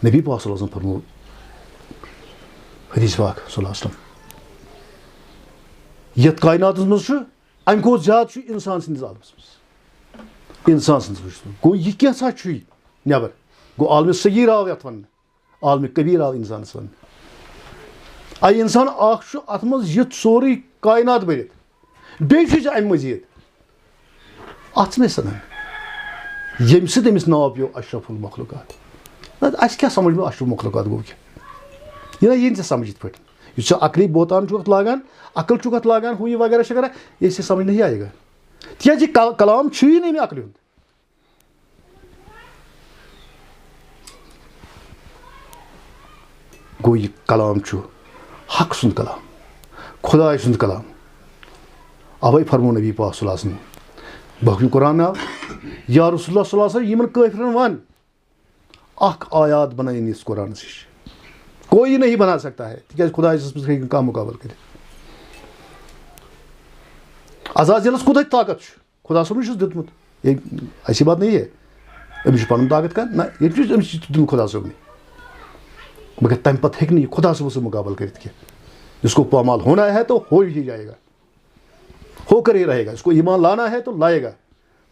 नबी पाक सल्लल्लाहु अलैहि वसल्लम फरमो हदीस पाक सल्लल्लाहु अलैहि वसल्लम यत कायनात मज अम खो ज्यादा इंसान सन्दस आलमस मज इंसान सन्दस गो यह क्या नबर गो आलम सगीर आव ये वन आलम कबीर आव इंसान वन आई इंसान अत मज युत सोरे कायनात बरित बेच अम मजीद अत सनान यम समिस नाव पे अशरफुल मखलूकात अस क्या समझ में अशरफ मखलूकात गो क्या यह समझ पे इस अकली बोतान लागान अकल चुक लागान हु वगैरह शगैरह ये समझ नहीं आएगा ती कलाम ही नहीं अकल हूं गो यह कलाम हक सुंद कलाम खुदा सुंद कलाम अवे फरमो नबी पाक सल्लल्लाहु अलैहि वसल्लम बहन कुरान आव या रसूलुल्लाह सल्लल्लाहु अलैहि वसल्लम यमन काफिरन वन अख आयात बनाइन इस कुरान से कोई नहीं बना सकता है क्या खुदा का मुकाबल करे अजाजिलस खुद ताकत खुदा सोबन दितमुत ऐसी बात नहीं है अमिस पन ताकत का ना ये खुदा सोबन मगर तम पत हेक नहीं खुदा से मुकाबल कर इसको पामाल होना है तो हो ही जाएगा होकर ही रहेगा इसको ईमान लाना है तो लाएगा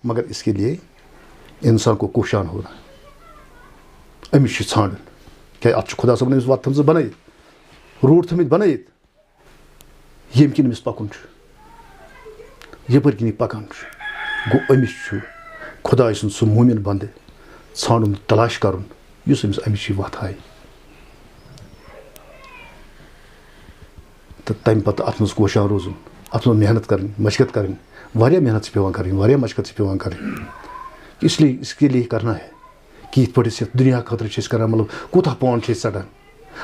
मगर इसके लिए इंसान को कोशान होना अमिस छान क्या अत खुदा सबन अमिस वत थम बन रूट थमित बन यम किन अमिस पकुन यपर किन पकान गो अमिस खुदा सुन सह मोमिन बंद छान तलाश कर अमिस वत आय तो तम पत अत मज कोशान रोजुन अत मज मेहनत कर मशकत कर मेहनत पे कर मशकत पे कर इसलिए इसके लिए करना है कि इत पे दुनिया खतर मतलब कूत पान षटान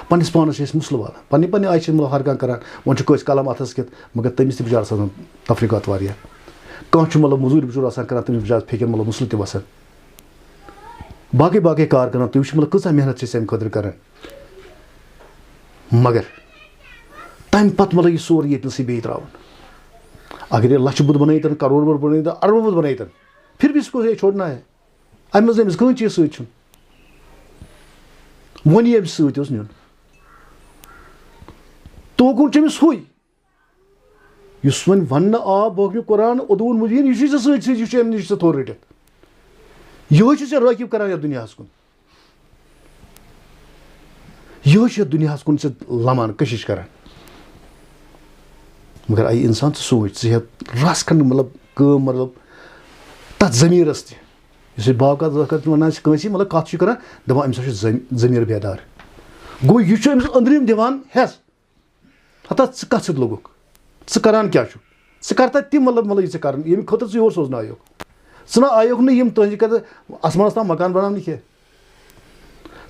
पन्निस पानस मुसल वाला पन्ने आय मतलब हर कह करान वो कलम अथस कित मगर तमिस ते बिचारस आसान तफरीकात वारिया कह मतलब मजूर बिचूर आसान करान तमिस बिचारस फेकन मतलब मुसल ते वसान बाकी कार करान तुम मतलब कचा मेहनत अमे खतर करान मगर तम पत मतलब यह सोर ये बे त्रावन अगर ये लक्ष बुद बन करोड़ बुद बन अरब बुद बन फिर भी इसको छोड़ना है अम अमिस कह चीज सत वन ये अमिस सत नुन तोकुन चमिस हुई इस वन वन आ बह कुरान उदून मुबीन यह सत निश थोर रटित यह राकिब करान यथ दुनिया कुन यह दुनिया कुन से लमान कशिश करान मगर आई इंसान तो सोच हे रस खंड मतलब तथ जमीरस तह बाकात वन मतलब कत कर दपान अम्स जमीर बेदार गो यह अम्स अंदरिम दिवान हेस हता कत सत लोगुक करान क्या कर तम मतलब यह कर ये खतर योर सोजन आयोग ना आयोग नम तुझ कर आसमान तम मकान बनाने कह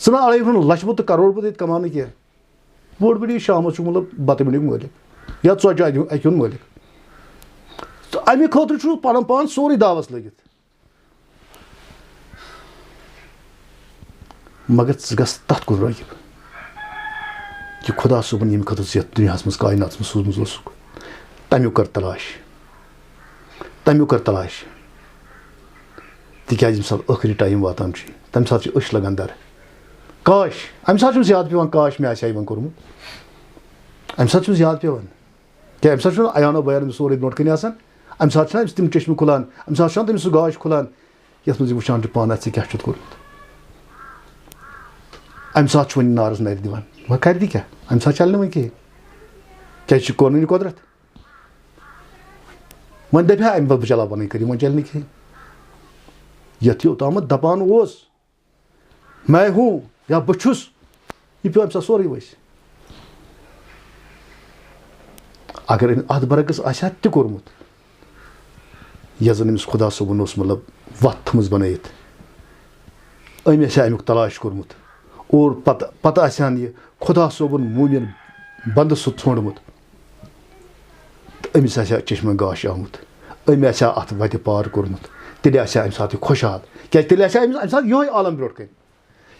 ना आयोग लक्ष बुत करोड़ बुत कमाने कह बोड़ बड़ी शाम मतलब बत बनिक मालिक या ोच अकुन मालिक तो अमे खतर पन पान सोरे दावस लगित मगर तथ कुन रागिब कि खुदा सोबन यम खतर ये दुनिया मज कायनात मज सोजमुत तमिक कर तलाश तिकाज यम आखिरी टाइम वातान तम सात अश लगान दर काश अम सात याद पे काश मे आसा कोर्मुत अम सात याद पे क्या अम सात अयानो बयान सोरे ब्रोट कन आसान अम सात तम चश्मे खुलान अम सात तमिस सह गाश खुलान यथ मज वुचान पान ऐ क्या कोर्मुत अम सात वन नारस नर दिवान वह कर दी क्या अम सात चल वन कहें क्या कोर कुदरत वन दप अम बह चला पन कर वन चल कहें यथ योतामत दपान मैं हूँ या बहुस यह पे अम सात सोरे वस अगर अत बरकस आसा तह कोर्मुत यह जन अमिस खुदा सोबन मतलब वत थमज बनयित अम आसा अमुक तलाश कोर्मुत और पता आसान यह खुदा सोबन मोमिन बंद सह छोड़मुत अमिस आसा चश्मे गाश आमुत अम आसा अत वत पार कोर्मुत तेल आसा अम सात खुशहाल क्या तेल आसा अम सात यह आलम ब्रोट कन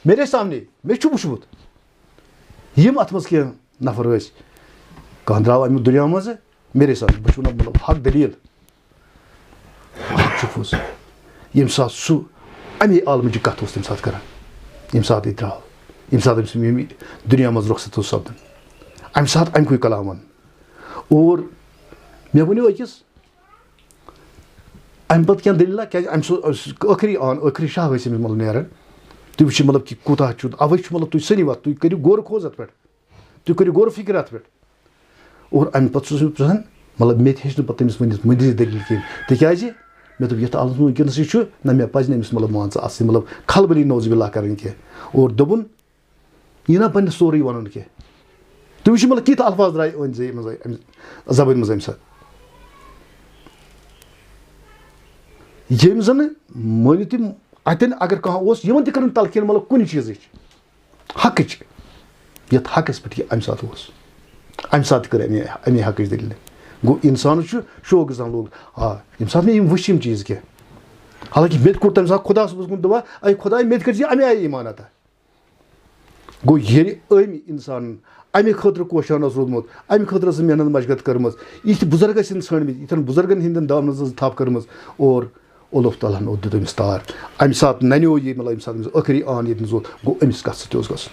मेरे सामने मे वुचमुत यम अत मज कह नफर कह द्राव अमुक दुनिया मज मेरे सामने बह मतलब हक दलील चुपूस यम सात सह अमे आलम कत तम सात कर यम सात यह द्राव यम सात दुनिया मज रुखसत सपदन अम सात अमुक कलाम वन और मे वो अकिस अम पे क्या दलील क्या आखिरी शाह मतलब नान तुम मतलब कि कूत अवे मतलब तुम सनी वत तुम करो गौर खोज अत पे तुम करो गौर फिक्र अत पे और अम पे पचान मतलब मे हेच पे तमिस वन मजीद दलील कहें तिकाज मे दोप ये आलम वनकस ना मे पज अमिस मतलब मान अस मतलब खलबली नौजबिल्ला कर कह और दोपन यह ना पे सोरे वन कह तुम मतलब कित अल्फाज द्राय अन जबान मज अम सात यम जन मान तुम अतन अगर कह यमन तक तलखीन मतलब कुन चीज हक ये हकस पे अम सात अम सात कर अमे हक दलील गो इंसान शौक गसान लोग हाँ यम सात मे वम चीज क्या हालांकि मे कोर तम सात खुदा सुन दुआ अ खुदा मे कर अमे आय ईमान अता गो ये अम इंसान अमे खतर कोशान रोदमुत अमे खतर मेहनत मशगत कर्म यह बुजुर्ग षणमित इथन बुजुर्गन हंदन दामन थप कर्म और अल्लाह ताला दुत अमिस तार अमि सात नन्यो ये मतलब अमि सात आखिरी आन ये वो गो अमिस कत सत गस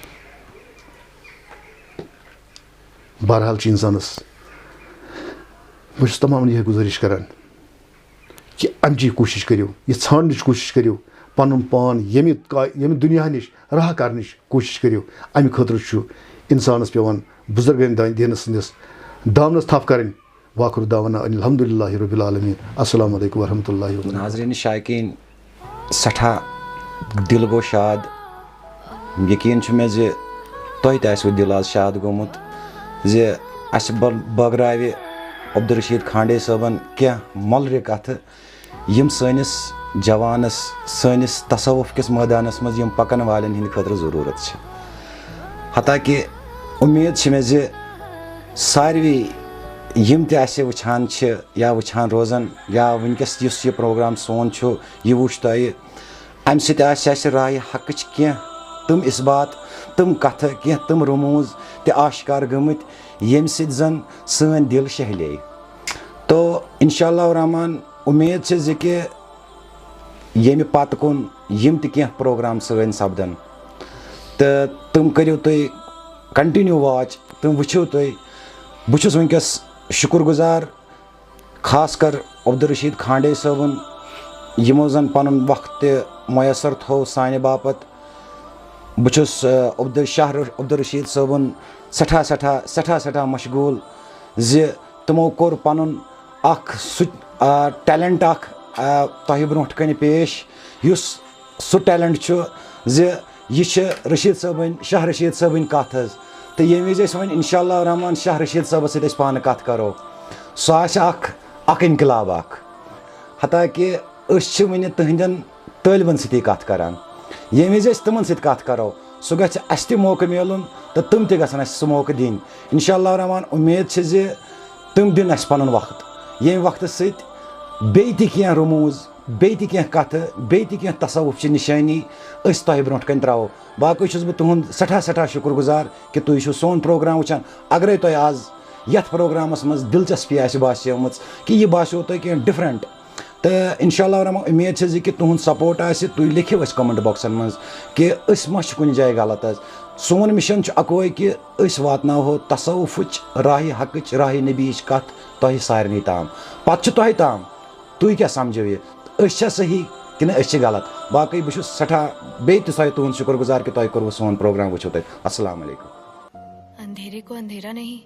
बहरहाल इंसानस बस तमाम यह गुजारिश करान कि अमची कोशिश करो यह छान कोशिश करो पन पान यम दुनिया नश राह कर कोशिश करो अमि खतर इंसानस पेवान बुजुर्गन दिनस दामनस थप करें वाखुर दावाना अल्हम्दुलिल्लाहि रब्बिल आलमीन अस्सलामु अलैकुम वरहमतुल्लाहि वबरकातुहू। नाज़रीन शायकीन सठा दिल गो शाद यकीन मे जे तोह तु दिल आज शाद गोमुत जे अस बगरावे अब्दुल रशीद खांडे साहबन क्या मलर कथ यम सनिस जवानस सनिस तसव्वुफ किस मैदानस मज यम पकन वालन हिंद खतर जरूरत हता कि उम्मीद छ मे ज सारवी यम ते आसे वुछान छ या वुछान रोजन या वनकस युस ये प्रोग्राम सोन छ ये वुछ तय अम सत आसे राय हक क्या तुम इस बात तुम कथ क्या तुम रमूज ते आश्कार गमत यम सत जन सन दिल शहले। तो इंशाअल्लाह रहमान उम्मीद छ ज कि यम पत कुन यम ते क्या प्रोग्राम सन सपदन तो तुम करियो तुम कंटिन्यू वॉच तुम वुछो तुम बहुत वनकस शुक्रगुजार खासकर अब्दुल रशीद खांडे सबन यमो जन पन वक्त मैसर थो साने बापत बहुत अब्दुल रशीद सबन सठा सठा सठा सठा मशगूल ज तमो कोर पन टैलेंट तह ब्रोह कन पेश युस सु टैलेंट ज यह रशीद सबन शाह रशीद सबन कथ तो ये विज वन इंशाअल्लाह रहमान शाह रशीद साहब सत पान कथ करो सह इनकलाब हता कि वन तुहदन तालिबन सती कथ करान ये विज तमन सत कथ करो सह गछ अस ते मौका मिलन तो तुम ते गसन सह मौका दिन इंशाअल्लाह रहमान उम्मीद छ ज तुम दिन अस पन वक्त ये वक्त सत बे क्या रमूज बे क्या कथ बे क्या तसवुफ निशानी तह ब्रोह कन त्रो बाकी बह तुंद सठा सठा शुक्रगुजार कि तुम सोन प्रोग्राम वुचान अगर तुम आज यथ प्रोग्रामस मज दिलचस्पी बास्यम कि यह बासो तुम कह डिफरेंट तो इंशाअल्लाह रहमान उम्मीद छ कि तुंद सपोर्ट तुम लिखियो कमेंट बॉक्सन मज कि मा कुछ जाए गलत सोन मिशन अकोई कि वातनाहो तसवुफ राह हक राह नबी कथ तह सारे ताम पत् तह ताम तुम क्या समझो ये सही कि गलत बाकी बहुत सठा बे तुंद शुक्रगुजार कि तुम कोर सोन प्रोग्राम वो तुम। अस्सलाम वालेकुम। अंधेरे को अंधेरा नहीं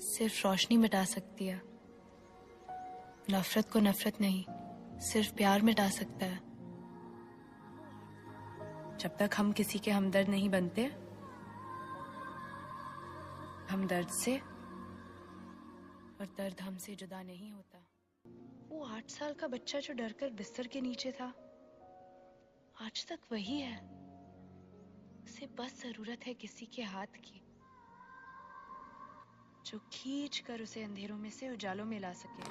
सिर्फ रोशनी मिटा सकती है, नफरत को नफरत नहीं सिर्फ प्यार मिटा सकता है। जब तक हम किसी के हमदर्द नहीं बनते, हम दर्द से और दर्द हमसे जुदा नहीं होता। वो 8 साल का बच्चा जो डरकर बिस्तर के नीचे था, आज तक वही है। उसे बस जरूरत है किसी के हाथ की, जो खींच कर उसे अंधेरों में से उजालों में ला सके।